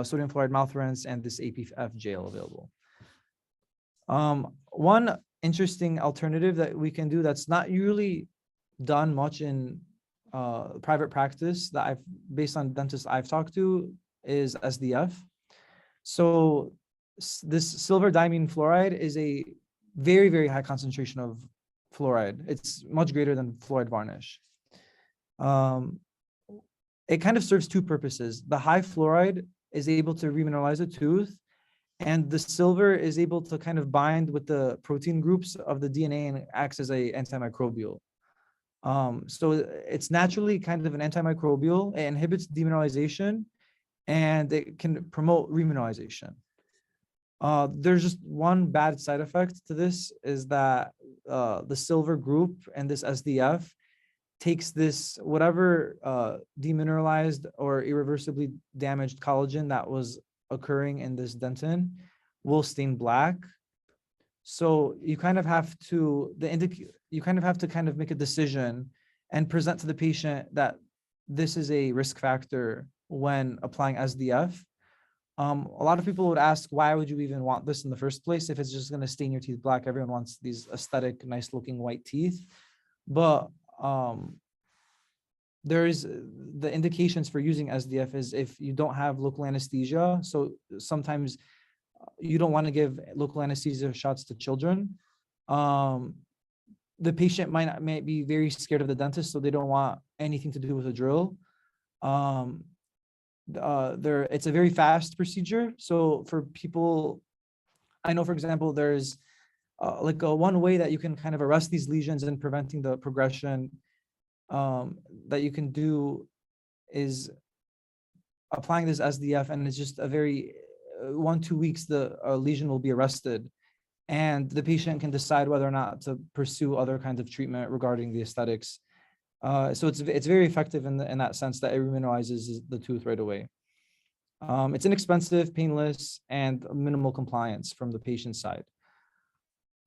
sodium fluoride mouth rinse and this APF gel available. One interesting alternative that we can do that's not usually done much in private practice that based on dentists I've talked to is SDF. So this silver diamine fluoride is a very high concentration of fluoride. It's much greater than fluoride varnish. It kind of serves two purposes. The high fluoride is able to remineralize a tooth, and the silver is able to kind of bind with the protein groups of the DNA and acts as an antimicrobial. So it's naturally kind of an antimicrobial. It inhibits demineralization and it can promote remineralization. There's just one bad side effect to this is that the silver group and this SDF takes this whatever demineralized or irreversibly damaged collagen that was occurring in this dentin will stain black. So you kind of have to kind of make a decision and present to the patient that this is a risk factor when applying SDF. A lot of people would ask, why would you even want this in the first place if it's just going to stain your teeth black? Everyone wants these aesthetic, nice looking white teeth. But there is the indications for using SDF is if you don't have local anesthesia. So sometimes you don't want to give local anesthesia shots to children. The patient might be very scared of the dentist, so they don't want anything to do with a drill. It's a very fast procedure. So for people, I know, for example, there's one way that you can kind of arrest these lesions and preventing the progression that you can do is applying this SDF, and it's just a very 1-2 weeks the lesion will be arrested, and the patient can decide whether or not to pursue other kinds of treatment regarding the aesthetics. So it's very effective in that sense that it remineralizes the tooth right away. It's inexpensive, painless, and minimal compliance from the patient side.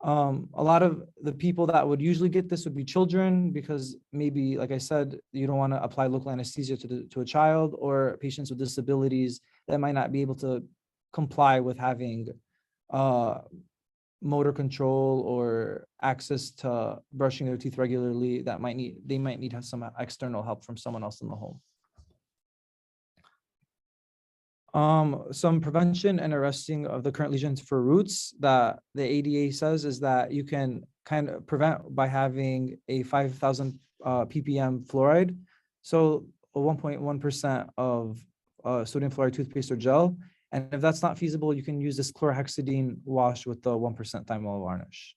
A lot of the people that would usually get this would be children, because maybe, like I said, you don't want to apply local anesthesia to a child, or patients with disabilities that might not be able to comply with having motor control or access to brushing their teeth regularly. They might need some external help from someone else in the home. Some prevention and arresting of the current lesions for roots that the ADA says is that you can kind of prevent by having a 5,000 ppm fluoride. So 1.1% of sodium fluoride toothpaste or gel. And if that's not feasible, you can use this chlorhexidine wash with the 1% thymol varnish.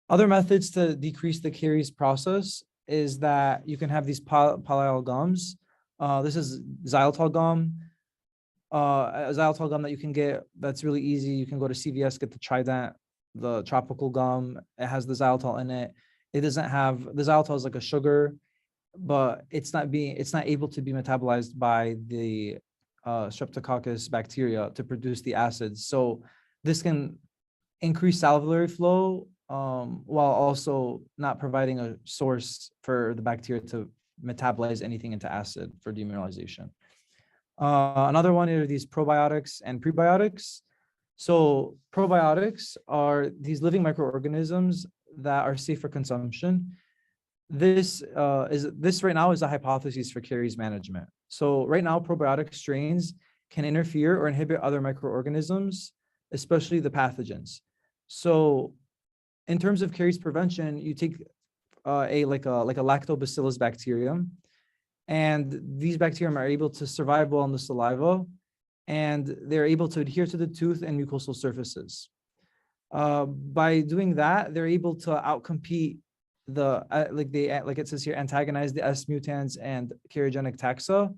Other methods to decrease the caries process is that you can have these polyol gums. This is xylitol gum. A xylitol gum that you can get that's really easy. You can go to CVS, get the Trident, the tropical gum. It has the xylitol in it. It doesn't have, the xylitol is like a sugar, but it's not able to be metabolized by the Streptococcus bacteria to produce the acids. So this can increase salivary flow while also not providing a source for the bacteria to metabolize anything into acid for demineralization. Another one are these probiotics and prebiotics. So probiotics are these living microorganisms that are safe for consumption. This right now is a hypothesis for caries management. So right now, probiotic strains can interfere or inhibit other microorganisms, especially the pathogens. So in terms of caries prevention, you take a lactobacillus bacterium, and these bacterium are able to survive well in the saliva, and they're able to adhere to the tooth and mucosal surfaces. By doing that, they're able to outcompete the like it says here, antagonize the S mutans and cariogenic taxa.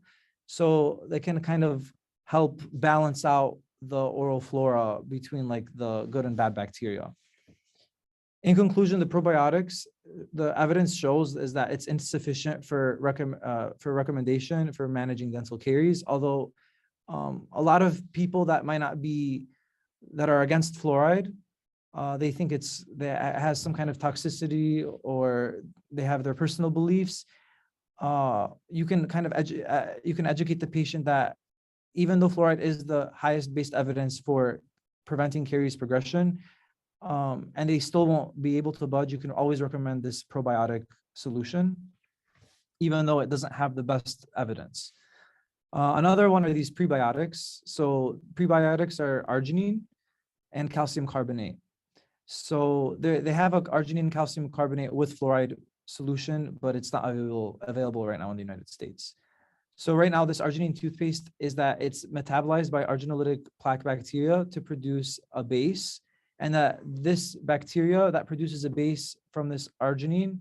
So they can kind of help balance out the oral flora between like the good and bad bacteria. In conclusion, the probiotics, the evidence shows is that it's insufficient for recommendation for managing dental caries. Although a lot of people that might not be, that are against fluoride, they think it has some kind of toxicity, or they have their personal beliefs. You can kind of educate the patient that even though fluoride is the highest based evidence for preventing caries progression, and they still won't be able to budge, you can always recommend this probiotic solution, even though it doesn't have the best evidence. Another one are these prebiotics. So prebiotics are arginine and calcium carbonate. So they have a arginine calcium carbonate with fluoride solution, but it's not available right now in the United States. So right now, this arginine toothpaste is that it's metabolized by arginolytic plaque bacteria to produce a base, and that this bacteria that produces a base from this arginine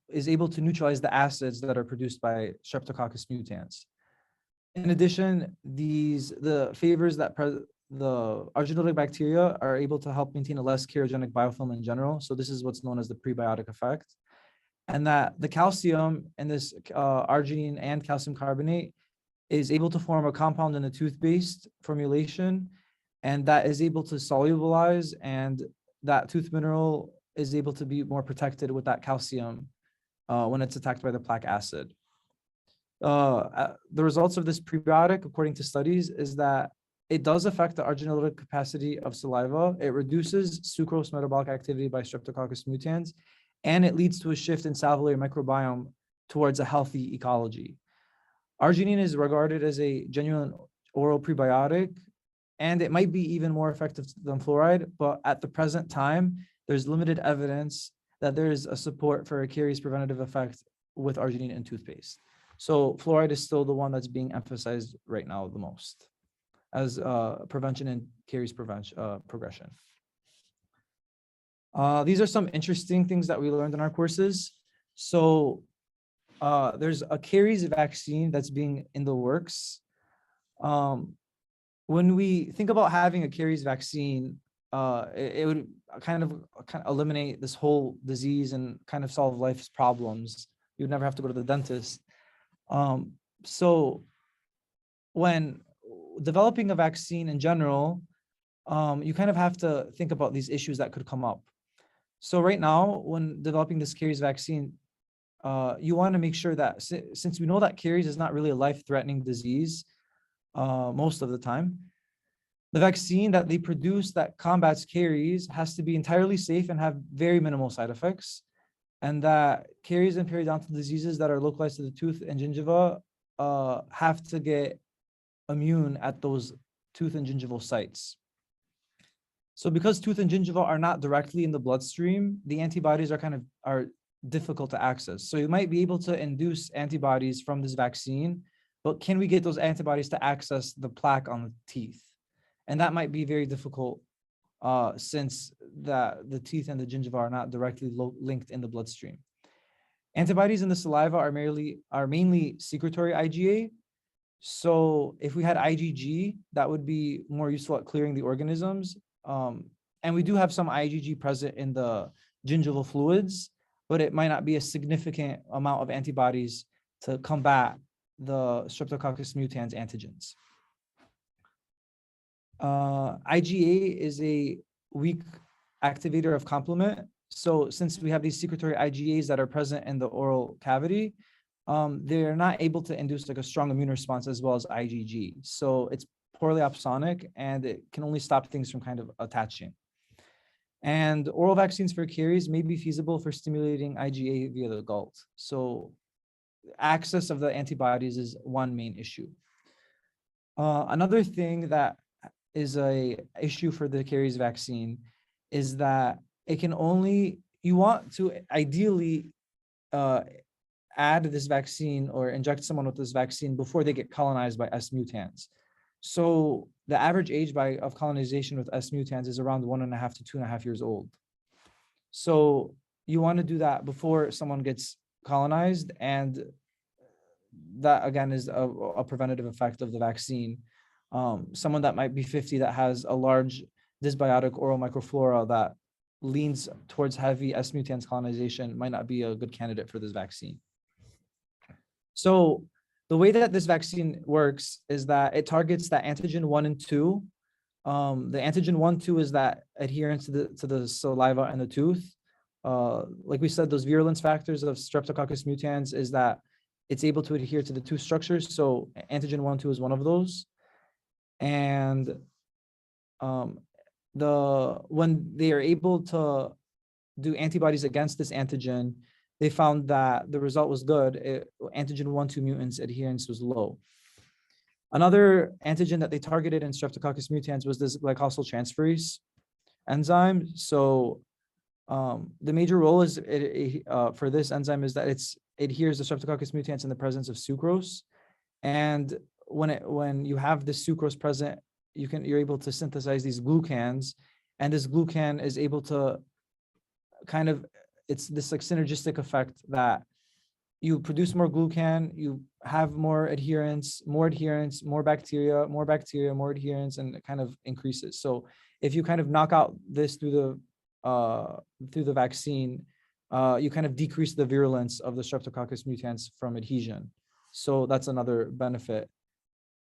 is able to neutralize the acids that are produced by Streptococcus mutans. In addition, the favors that the arginolytic bacteria are able to help maintain a less cariogenic biofilm in general. So this is what's known as the prebiotic effect. And that the calcium in this arginine and calcium carbonate is able to form a compound in the toothpaste formulation, and that is able to solubilize, and that tooth mineral is able to be more protected with that calcium when it's attacked by the plaque acid. The results of this prebiotic, according to studies, is that it does affect the arginolytic capacity of saliva. It reduces sucrose metabolic activity by Streptococcus mutans, and it leads to a shift in salivary microbiome towards a healthy ecology. Arginine is regarded as a genuine oral prebiotic, and it might be even more effective than fluoride, but at the present time, there's limited evidence that there is a support for a caries preventative effect with arginine in toothpaste. So fluoride is still the one that's being emphasized right now the most as prevention and caries progression. These are some interesting things that we learned in our courses. So there's a caries vaccine that's being in the works. When we think about having a caries vaccine, it would kind of eliminate this whole disease and kind of solve life's problems. You would never have to go to the dentist. So when developing a vaccine in general, you kind of have to think about these issues that could come up. So right now, when developing this caries vaccine, you want to make sure that since we know that caries is not really a life-threatening disease most of the time, the vaccine that they produce that combats caries has to be entirely safe and have very minimal side effects. And that caries and periodontal diseases that are localized to the tooth and gingiva have to get immune at those tooth and gingival sites. So because tooth and gingival are not directly in the bloodstream, the antibodies are difficult to access. So you might be able to induce antibodies from this vaccine, but can we get those antibodies to access the plaque on the teeth? And that might be very difficult since the teeth and the gingiva are not directly linked in the bloodstream. Antibodies in the saliva are mainly secretory IgA. So if we had IgG, that would be more useful at clearing the organisms. And we do have some IgG present in the gingival fluids, but it might not be a significant amount of antibodies to combat the Streptococcus mutans antigens. IgA is a weak activator of complement. So since we have these secretory IgAs that are present in the oral cavity, they're not able to induce like a strong immune response as well as IgG. So it's poorly opsonic and it can only stop things from kind of attaching. And oral vaccines for caries may be feasible for stimulating IgA via the gullet. So access of the antibodies is one main issue. Another thing that is a issue for the caries vaccine is that it can only, you want to ideally add this vaccine or inject someone with this vaccine before they get colonized by S mutans. So the average age of colonization with S mutans is around 1.5 to 2.5 years old. So you want to do that before someone gets colonized, and that again is a preventative effect of the vaccine. Someone that might be 50 that has a large dysbiotic oral microflora that leans towards heavy S mutans colonization might not be a good candidate for this vaccine. So the way that this vaccine works is that it targets that antigen 1 and 2. The antigen 1, 2 is that adherence to the saliva and the tooth. Like we said, those virulence factors of Streptococcus mutans is that it's able to adhere to the tooth structures. So antigen 1, 2 is one of those. And when they are able to do antibodies against this antigen, they found that the result was good. Antigen 1, 2 mutants adherence was low. Another antigen that they targeted in Streptococcus mutans was this glycosyltransferase enzyme. So the major role is for this enzyme is that it adheres to Streptococcus mutans in the presence of sucrose. And when you have this sucrose present, you're able to synthesize these glucans, and this glucan is able to it's this like synergistic effect that you produce more glucan, you have more adherence, more bacteria, more adherence, and it kind of increases. So if you kind of knock out this through the vaccine, you kind of decrease the virulence of the Streptococcus mutans from adhesion. So that's another benefit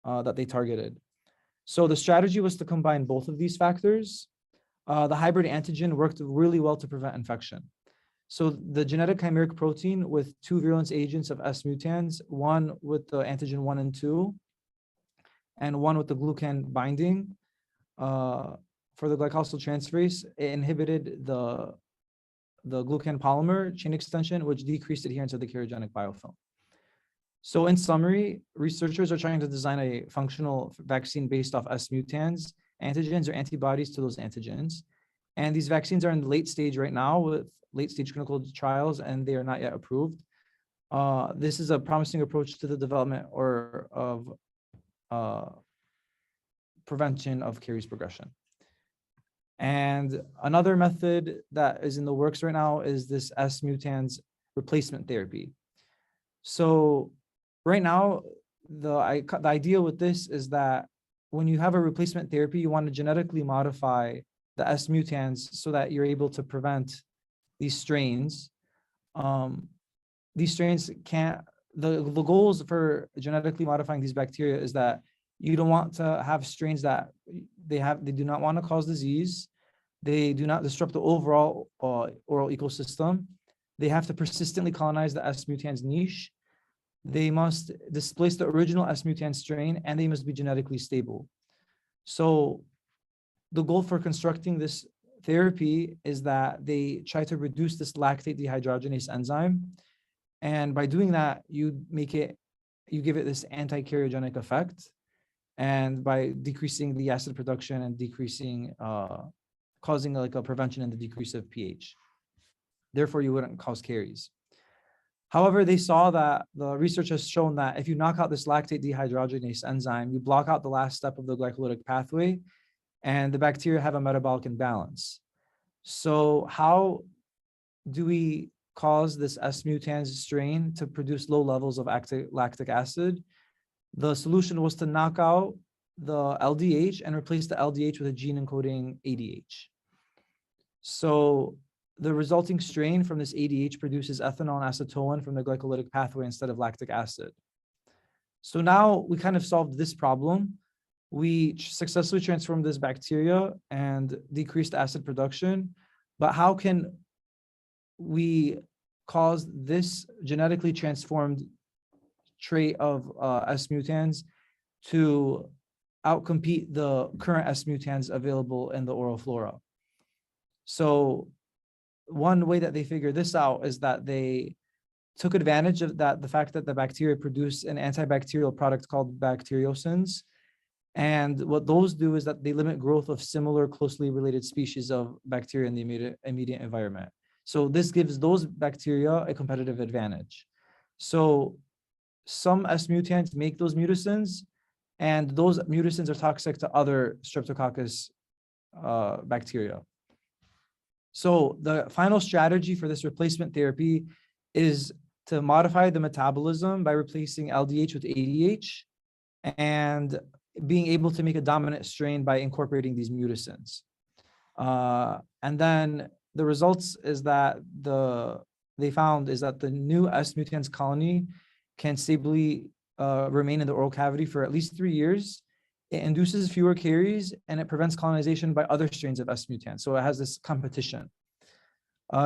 that they targeted. So the strategy was to combine both of these factors. The hybrid antigen worked really well to prevent infection. So the genetic chimeric protein with 2 virulence agents of S mutans, one with the antigen 1 and 2, and one with the glucan binding for the glycosyltransferase, it inhibited the glucan polymer chain extension, which decreased adherence of the cariogenic biofilm. So in summary, researchers are trying to design a functional vaccine based off S mutans, antigens or antibodies to those antigens. And these vaccines are in the late stage right now with late stage clinical trials, and they are not yet approved. This is a promising approach to the development of prevention of caries progression. And another method that is in the works right now is this S mutans replacement therapy. So right now, the idea with this is that when you have a replacement therapy, you want to genetically modify the S mutans so that you're able to prevent these strains. These strains can't, the goals for genetically modifying these bacteria is that you don't want to have strains that they do not want to cause disease. They do not disrupt the overall oral ecosystem. They have to persistently colonize the S mutans niche. They must displace the original S mutant strain, and they must be genetically stable. So the goal for constructing this therapy is that they try to reduce this lactate dehydrogenase enzyme. And by doing that, you make it you give it this anti-karyogenic effect, and by decreasing the acid production and decreasing, causing like a prevention in the decrease of pH. Therefore, you wouldn't cause caries. However, they saw that the research has shown that if you knock out this lactate dehydrogenase enzyme, you block out the last step of the glycolytic pathway, and the bacteria have a metabolic imbalance. So how do we cause this S. mutans strain to produce low levels of lactic acid? The solution was to knock out the LDH and replace the LDH with a gene encoding ADH. So the resulting strain from this ADH produces ethanol and acetylcholine from the glycolytic pathway instead of lactic acid. So now we kind of solved this problem. We successfully transformed this bacteria and decreased acid production. But how can we cause this genetically transformed trait of S. mutans to outcompete the current S. mutans available in the oral flora? So one way that they figured this out is that they took advantage of the fact that the bacteria produce an antibacterial product called bacteriocins. And what those do is that they limit growth of similar closely related species of bacteria in the immediate environment. So this gives those bacteria a competitive advantage. So some S. mutans make those mucosins, and those mucosins are toxic to other Streptococcus bacteria. So the final strategy for this replacement therapy is to modify the metabolism by replacing LDH with ADH and being able to make a dominant strain by incorporating these mucosins. And then the results is that they found is that the new S. mutans colony can stably remain in the oral cavity for at least 3 years. It induces fewer caries, and it prevents colonization by other strains of S. mutans. So it has this competition.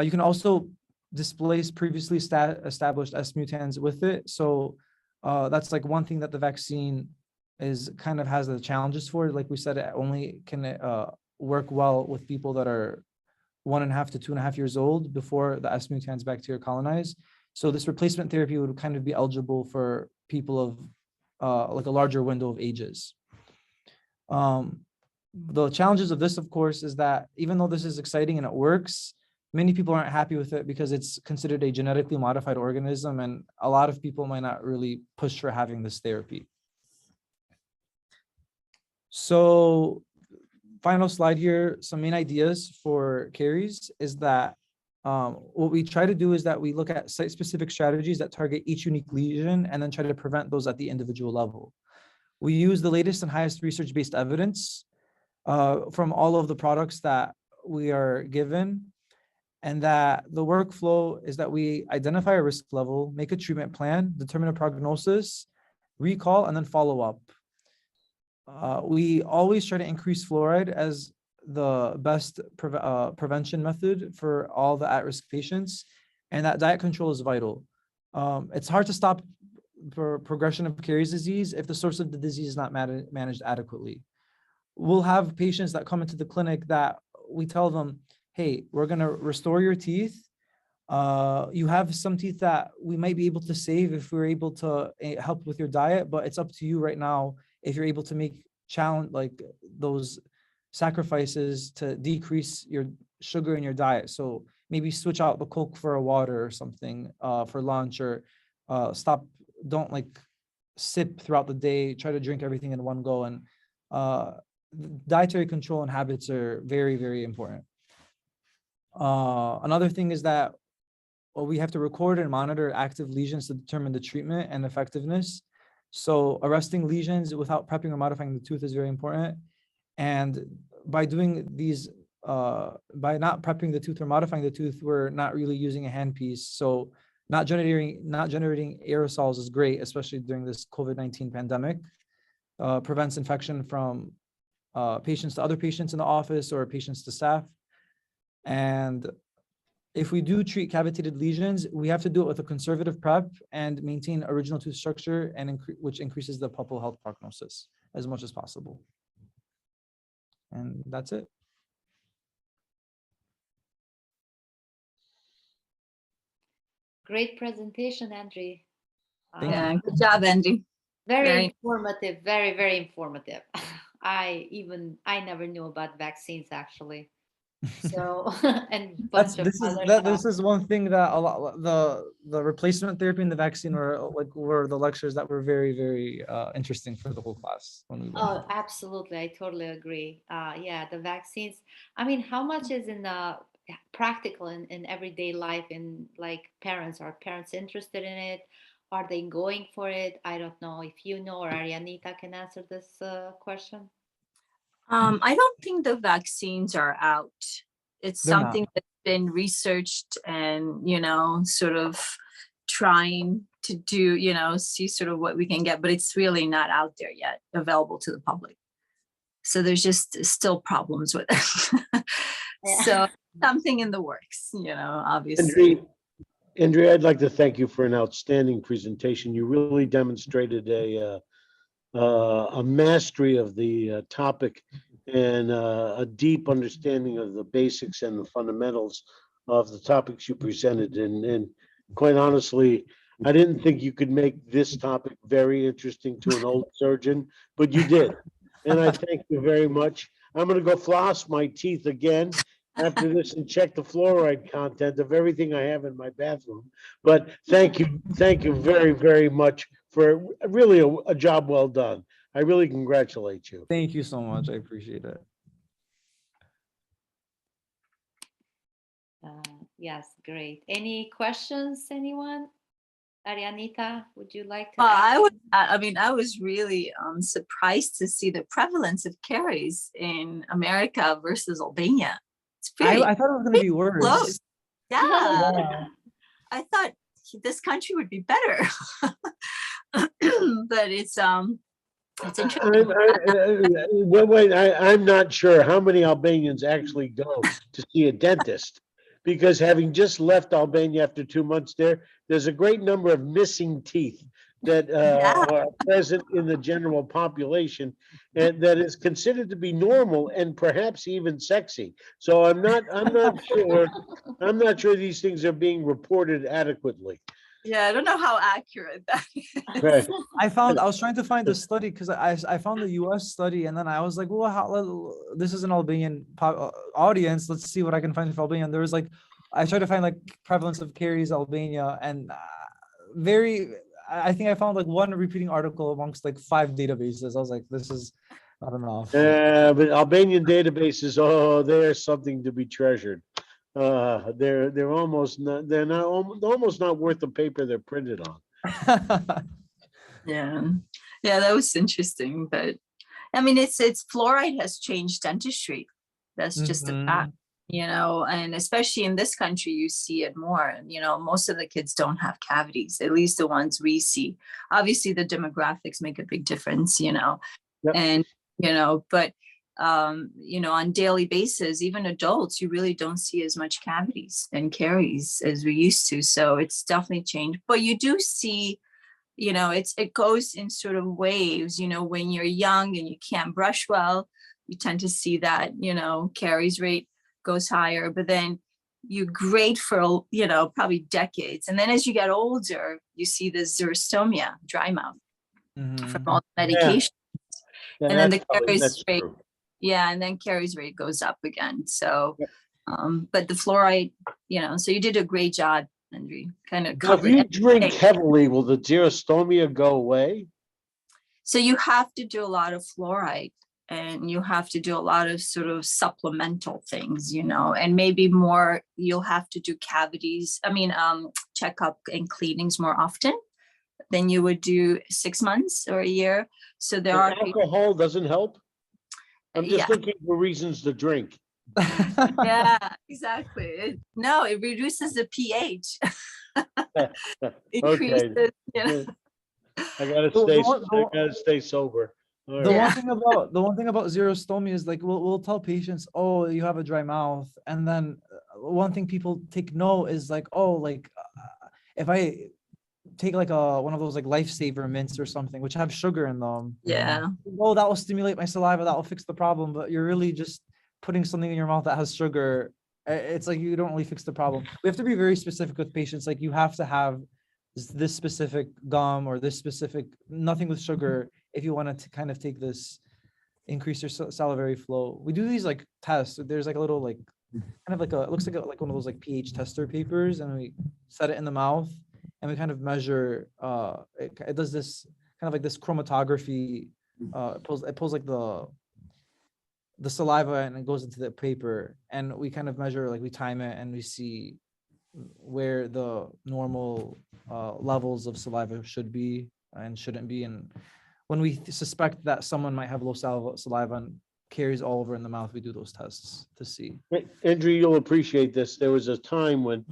You can also displace previously established S. mutans with it. So that's like one thing that the vaccine is kind of has the challenges for. Like we said, it only can work well with people that are 1.5 to 2.5 years old before the S. mutans bacteria colonize. So this replacement therapy would kind of be eligible for people of like a larger window of ages. The challenges of this, of course, is that even though this is exciting and it works, many people aren't happy with it because it's considered a genetically modified organism, and a lot of people might not really push for having this therapy. So final slide here, some main ideas for caries is that what we try to do is that we look at site-specific strategies that target each unique lesion and then try to prevent those at the individual level. We use the latest and highest research-based evidence from all of the products that we are given, and that the workflow is that we identify a risk level, make a treatment plan, determine a prognosis, recall, and then follow up. We always try to increase fluoride as the best prevention method for all the at-risk patients, and that diet control is vital. It's hard to stop progression of caries disease if the source of the disease is not managed adequately. We'll have patients that come into the clinic that we tell them, hey, we're going to restore your teeth. You have some teeth that we might be able to save if we're able to help with your diet, but it's up to you right now if you're able to make like those sacrifices to decrease your sugar in your diet. So maybe switch out the Coke for a water or something for lunch, or don't like sip throughout the day, try to drink everything in one go. And dietary control and habits are very, very important. Another thing is that we have to record and monitor active lesions to determine the treatment and effectiveness. So arresting lesions without prepping or modifying the tooth is very important. And by doing these, by not prepping the tooth or modifying the tooth, we're not really using a handpiece. So not generating aerosols is great, especially during this COVID-19 pandemic. Prevents infection from patients to other patients in the office or patients to staff. And if we do treat cavitated lesions, we have to do it with a conservative prep and maintain original tooth structure, and which increases the pulpal health prognosis as much as possible. And that's it. Great presentation, Andre. Thank you. Yeah, good job, Andy. Very Very- informative, very, very informative. I never knew about vaccines actually. So, and bunch of other stuff. This is one thing that a lot the replacement therapy and the vaccine were the lectures that were very, very interesting for the whole class when we went. Oh, absolutely. I totally agree. Yeah, the vaccines. I mean, how much is in the practical in everyday life in like parents? Are parents interested in it? Are they going for it? I don't know if you know or Arianita can answer this question. I don't think the vaccines are out. It's They're not. something that's been researched and, sort of trying to do, see sort of what we can get, but it's really not out there yet, available to the public. So there's just still problems with it. So something in the works, obviously. Andrea, I'd like to thank you for an outstanding presentation. You really demonstrated a mastery of the topic and a deep understanding of the basics and the fundamentals of the topics you presented. And quite honestly, I didn't think you could make this topic very interesting to an old surgeon, but you did. And I thank you very much. I'm going to go floss my teeth again after this and check the fluoride content of everything I have in my bathroom. But thank you very, very much for really a job well done. I really congratulate you. Thank you so much. I appreciate it. Yes, great. Any questions, anyone? Arianita, would you like to? I was really surprised to see the prevalence of caries in America versus Albania. It's pretty I thought it was going to be worse. close. Yeah. Yeah. I thought this country would be better. But it's interesting. I'm not sure how many Albanians actually go to see a dentist, because having just left Albania after 2 months there's a great number of missing teeth that are present in the general population, and that is considered to be normal and perhaps even sexy. So I'm not sure these things are being reported adequately. Yeah, I don't know how accurate that is. Right. I was trying to find the study because I found the US study, and then I was like, well, this is an Albanian audience. Let's see what I can find for Albania. And there was like, I tried to find like prevalence of caries Albania, and I think I found like one repeating article amongst like 5 databases. I was like, this is not enough. But Albanian databases, they're something to be treasured. They're almost not worth the paper they're printed on. Yeah, that was interesting. But I mean, it's fluoride has changed dentistry. That's just a fact, and especially in this country, you see it more. Most of the kids don't have cavities, at least the ones we see. Obviously, the demographics make a big difference, Yep. and but on daily basis, even adults, you really don't see as much cavities and caries as we used to. So it's definitely changed. But you do see, it goes in sort of waves. When you're young and you can't brush well, you tend to see that caries rate goes higher. But then you grade for probably decades, and then as you get older, you see the xerostomia, dry mouth, from all the medication. Yeah, And then the that's caries rate, true. and then caries rate goes up again. So, but the fluoride, so you did a great job, Andrew. Kind of If covered you drink everything. heavily, will the xerostomia go away? So you have to do a lot of fluoride, and you have to do a lot of sort of supplemental things, and maybe more. You'll have to do cavities. Checkup and cleanings more often than you would do 6 months or a year. So there are Alcohol doesn't help. I'm just looking for reasons to drink. Yeah, exactly. It reduces the pH. Increases, I gotta stay sober. All The right. one thing about xerostomia is like we'll tell patients, oh, you have a dry mouth, and then one thing people take note is like, oh, like if I take like one of those like lifesaver mints or something which have sugar in them, Yeah. oh, that will stimulate my saliva, that will fix the problem, but you're really just putting something in your mouth that has sugar. It's like you don't really fix the problem. We have to be very specific with patients. Like you have to have this specific gum or this specific, nothing with sugar, if you want to kind of take this, increase your salivary flow. We do these like tests. There's like a little like kind of like a, it looks like like one of those like pH tester papers, and we set it in the mouth and we kind of measure, it does this kind of like this chromatography, it pulls like the saliva and it goes into the paper, and we kind of measure, like we time it and we see where the normal levels of saliva should be and shouldn't be. And when we suspect that someone might have low saliva and carries all over in the mouth, we do those tests to see. Andrew, you'll appreciate this. There was a time when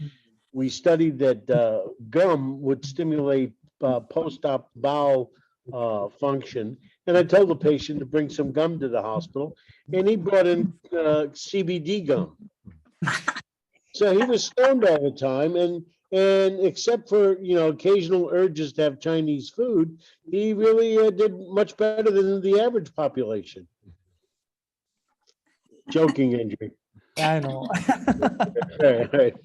we studied that gum would stimulate post-op bowel function. And I told the patient to bring some gum to the hospital, and he brought in CBD gum. So he was stoned all the time, and except for, you know, occasional urges to have Chinese food, he really did much better than the average population. Joking, Andrew. I know. Right.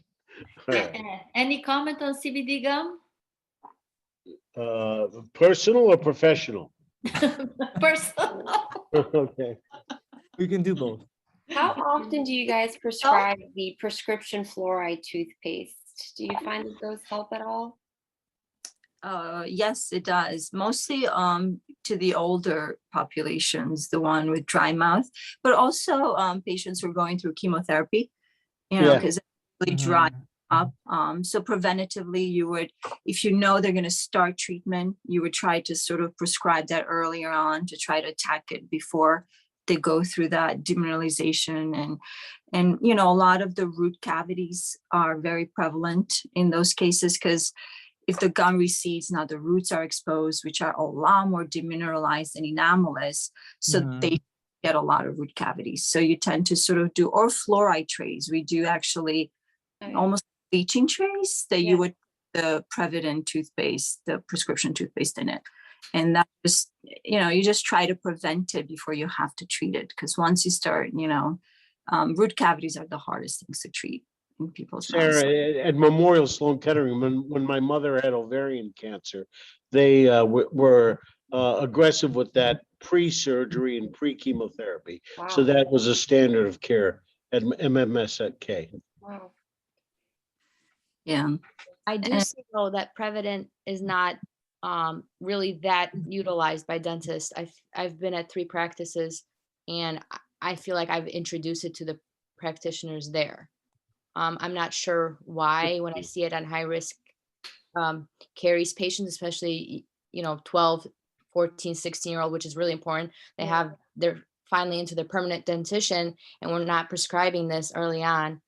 Any comment on CBD gum? Personal or professional? Personal. Okay. We can do both. How often do you guys prescribe the prescription fluoride toothpaste? Do you find that those help at all? Yes, it does. Mostly to the older populations, the one with dry mouth, but also patients who are going through chemotherapy, you know, Yeah. because it's really dry up. So preventatively, you would, if you know they're going to start treatment, you would try to sort of prescribe that earlier on to try to attack it before they go through that demineralization. And you know, a lot of the root cavities are very prevalent in those cases, because if the gum recedes, now the roots are exposed, which are a lot more demineralized and enamelous, so they get a lot of root cavities. So you tend to sort of do, or fluoride trays. We do actually almost bleaching trays that you would the Prevident toothpaste, the prescription toothpaste in it. And that just, you know, you just try to prevent it before you have to treat it. Because once you start, you know, root cavities are the hardest things to treat in people's mouths. Sarah, at Memorial Sloan Kettering, when my mother had ovarian cancer, they were aggressive with that pre-surgery and pre-chemotherapy. So that was a standard of care at MMSK. Wow. Yeah. I do see though that Prevident is not really that utilized by dentists. I've been at 3 practices, and I feel like I've introduced it to the practitioners there. I'm not sure why when I see it on high risk caries patients, especially, you know, 12, 14, 16-year-old, which is really important. They're finally into their permanent dentition, and we're not prescribing this early on.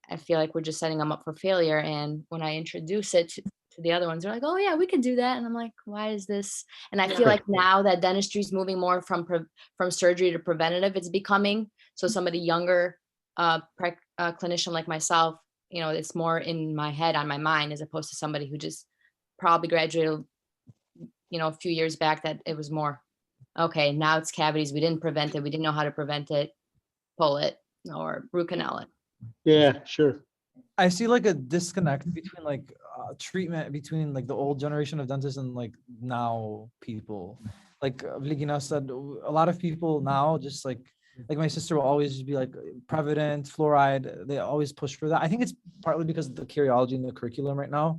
I feel like we're just setting them up for failure. And when I introduce it to the other ones, they're like, oh yeah, we can do that. And I'm like, why is this? And I feel like now that dentistry is moving more from surgery to preventative, it's becoming, so somebody younger, clinician like myself, you know, it's more in my head, on my mind, as opposed to somebody who just probably graduated, you know, a few years back, that it was more, okay, now it's cavities. We didn't prevent it. We didn't know how to prevent it. Pull it or root canal it. Yeah, sure. I see like a disconnect between like treatment between like the old generation of dentists and like now people. Like Vligina said, a lot of people now just like my sister will always just be like Prevident, fluoride. They always push for that. I think it's partly because of the curiology in the curriculum right now.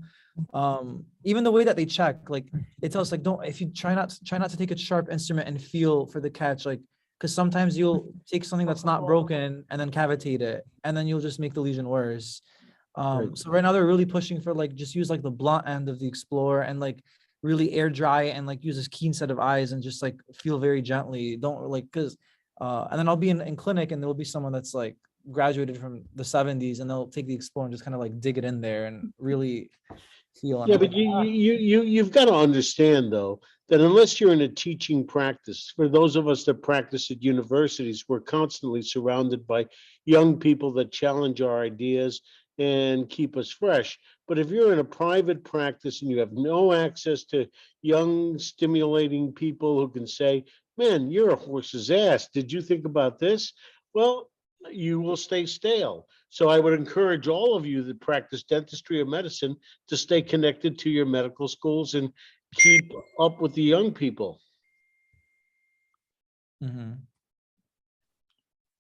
Even the way that they check, like it tells like, don't, if you try not to take a sharp instrument and feel for the catch, like, because sometimes you'll take something that's not broken and then cavitate it, and then you'll just make the lesion worse. So right now they're really pushing for like, just use like the blunt end of the Explorer and like really air dry it, and like use this keen set of eyes and just like feel very gently. Don't like, because and then I'll be in clinic, and there'll be someone that's like graduated from the 70s, and they'll take the Explorer and just kind of like dig it in there and really feel. Yeah, but you've got to understand though, that unless you're in a teaching practice, for those of us that practice at universities, we're constantly surrounded by young people that challenge our ideas and keep us fresh. But if you're in a private practice and you have no access to young, stimulating people who can say, man, you're a horse's ass. Did you think about this? Well, you will stay stale. So I would encourage all of you that practice dentistry or medicine to stay connected to your medical schools and keep up with the young people. Mhm.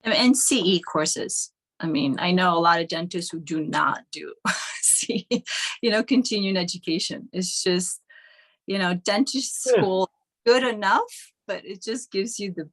And CE courses. I mean, I know a lot of dentists who do not do CE, continuing education. It's just, dentist Yeah. school, good enough, but it just gives you the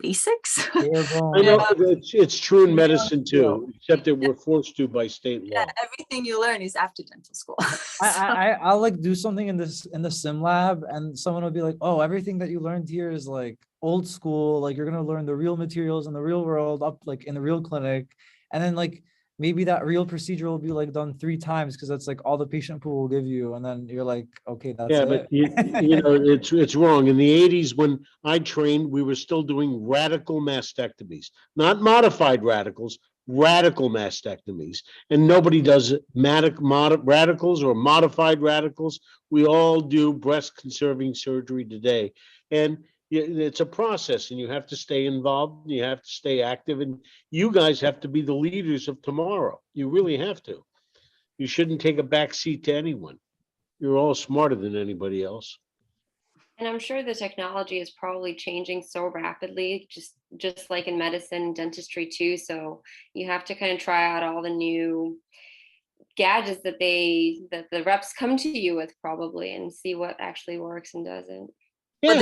basics. Bare I bones. know it's true in You medicine don't know. too, except that we're forced to by state Yeah, law. everything you learn is after dental school. I'll like do something in the sim lab, and someone will be like, "Oh, everything that you learned here is like old school. Like you're gonna learn the real materials in the real world up like in the real clinic." And then like maybe that real procedure will be like done 3 times because that's like all the patient pool will give you, and then you're like, "Okay, that's Yeah, it." but it's wrong. In the 80s, when I trained, we were still doing radical mastectomies, not modified radicals, radical mastectomies. And nobody does radicals or modified radicals. We all do breast conserving surgery today. And it's a process, and you have to stay involved, and you have to stay active, and you guys have to be the leaders of tomorrow. You really have to. You shouldn't take a back seat to anyone. You're all smarter than anybody else. And I'm sure the technology is probably changing so rapidly, just like in medicine and dentistry too. So you have to kind of try out all the new gadgets that the reps come to you with probably, and see what actually works and doesn't. But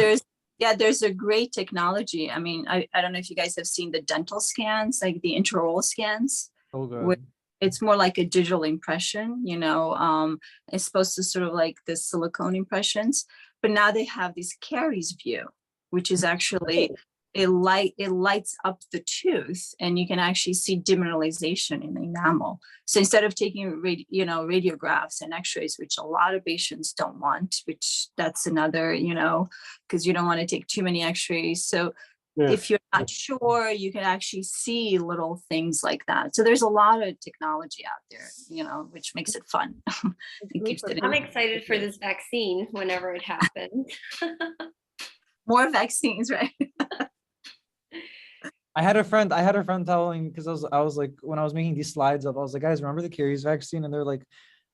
there's a great technology. I mean, I don't know if you guys have seen the dental scans, like the intraoral scans. So Where good. it's more like a digital impression, it's supposed to sort of like the silicone impressions, but now they have this caries view, which is actually it lights up the tooth, and you can actually see demineralization in the enamel. So instead of taking radiographs and x-rays, which a lot of patients don't want, which that's another, because you don't want to take too many x-rays. So Yeah. if you're not sure, you can actually see little things like that. So there's a lot of technology out there, which makes it fun. It keeps it I'm excited for this vaccine whenever it happens. more vaccines, right? I had a friend telling, because I was like, when I was making these slides up, I was like, guys, remember the caries vaccine? And they're like,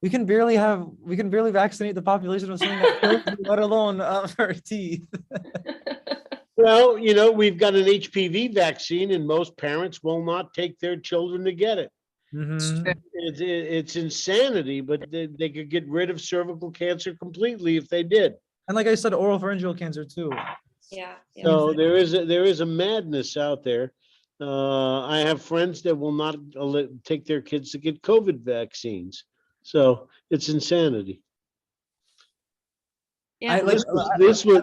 we can barely vaccinate the population of something that kills you, let alone our teeth. Well, we've got an HPV vaccine, and most parents will not take their children to get it. Mhm. It's insanity, but they could get rid of cervical cancer completely if they did. And like I said, oral pharyngeal cancer too. Yeah. So there is a madness out there. I have friends that will not take their kids to get COVID vaccines. So it's insanity. Yeah.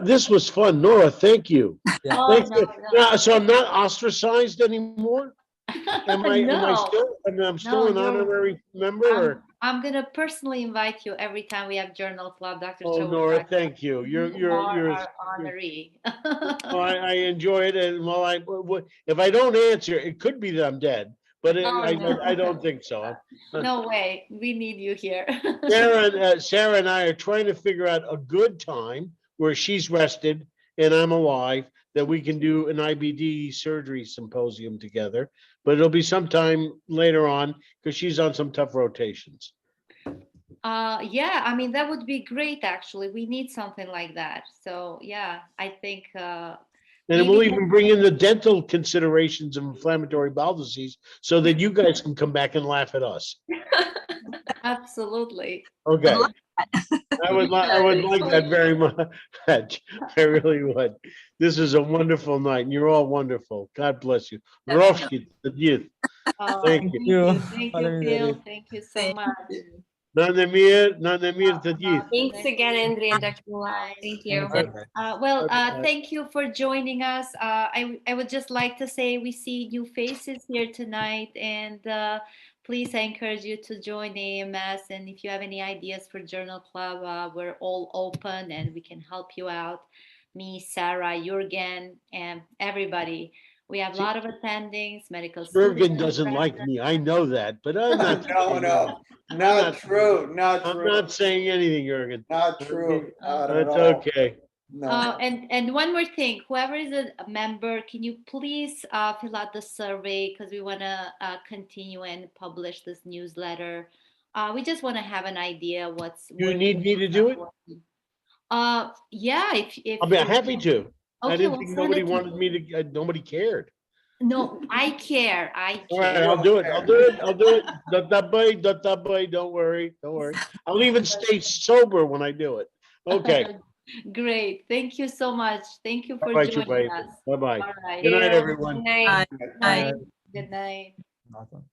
This was fun, Nora. Thank you. Yeah. Oh, Thanks. no. So I'm not ostracized anymore. Am I No. still? I'm still an No, you're- honorary member. Or? I'm gonna personally invite you every time we have Journal Club, Dr. Oh, Nora, thank you. You're our honoree. Well, I enjoy it, and if I don't answer, it could be that I'm dead, but Oh, no. I don't think so. No way, we need you here. Sarah and I are trying to figure out a good time where she's rested and I'm alive, that we can do an IBD surgery symposium together. But it'll be sometime later on because she's on some tough rotations. Yeah, I mean, that would be great, actually. We need something like that. So yeah, I think And maybe we'll even bring in the dental considerations of inflammatory bowel disease so that you guys can come back and laugh at us. absolutely. Okay. I would like that very much. I really would. This is a wonderful night, and you're all wonderful. God bless you. Здравствуйте, дед. Thank you. Thank you, Phil. Thank you so much. На мир, дед. Thanks again, Andrea and Dr. Mulal. Thank you. Well, thank you for joining us. I would just like to say we see new faces here tonight, and please, I encourage you to join AAMS. And if you have any ideas for Journal Club, we're all open and we can help you out. Me, Sarah, Jürgen, and everybody. We have a lot of attendings, medical students. Jürgen doesn't like me. I know that, but I'm not. No, not true, not I'm true, not saying anything, Jürgen. not true. Not at That's all. okay. No, And one more thing, whoever is a member, can you please fill out the survey because we want to continue and publish this newsletter. We just want to have an idea what's You working, need me to what's do not it? working. Yeah, if I'll be you're happy to. I okay, didn't we'll think send nobody it to wanted you. me to, nobody cared. No, I care. I All right, care. I'll do it. I'll do it. I'll do it. Don't worry. Don't worry. I'll even stay sober when I do it. Okay. Great. Thank you so much. Thank you All for right, joining us. Bye-bye. All right. Good night, Yeah. everyone. Good night. Good Bye. night. Good night. Nothing.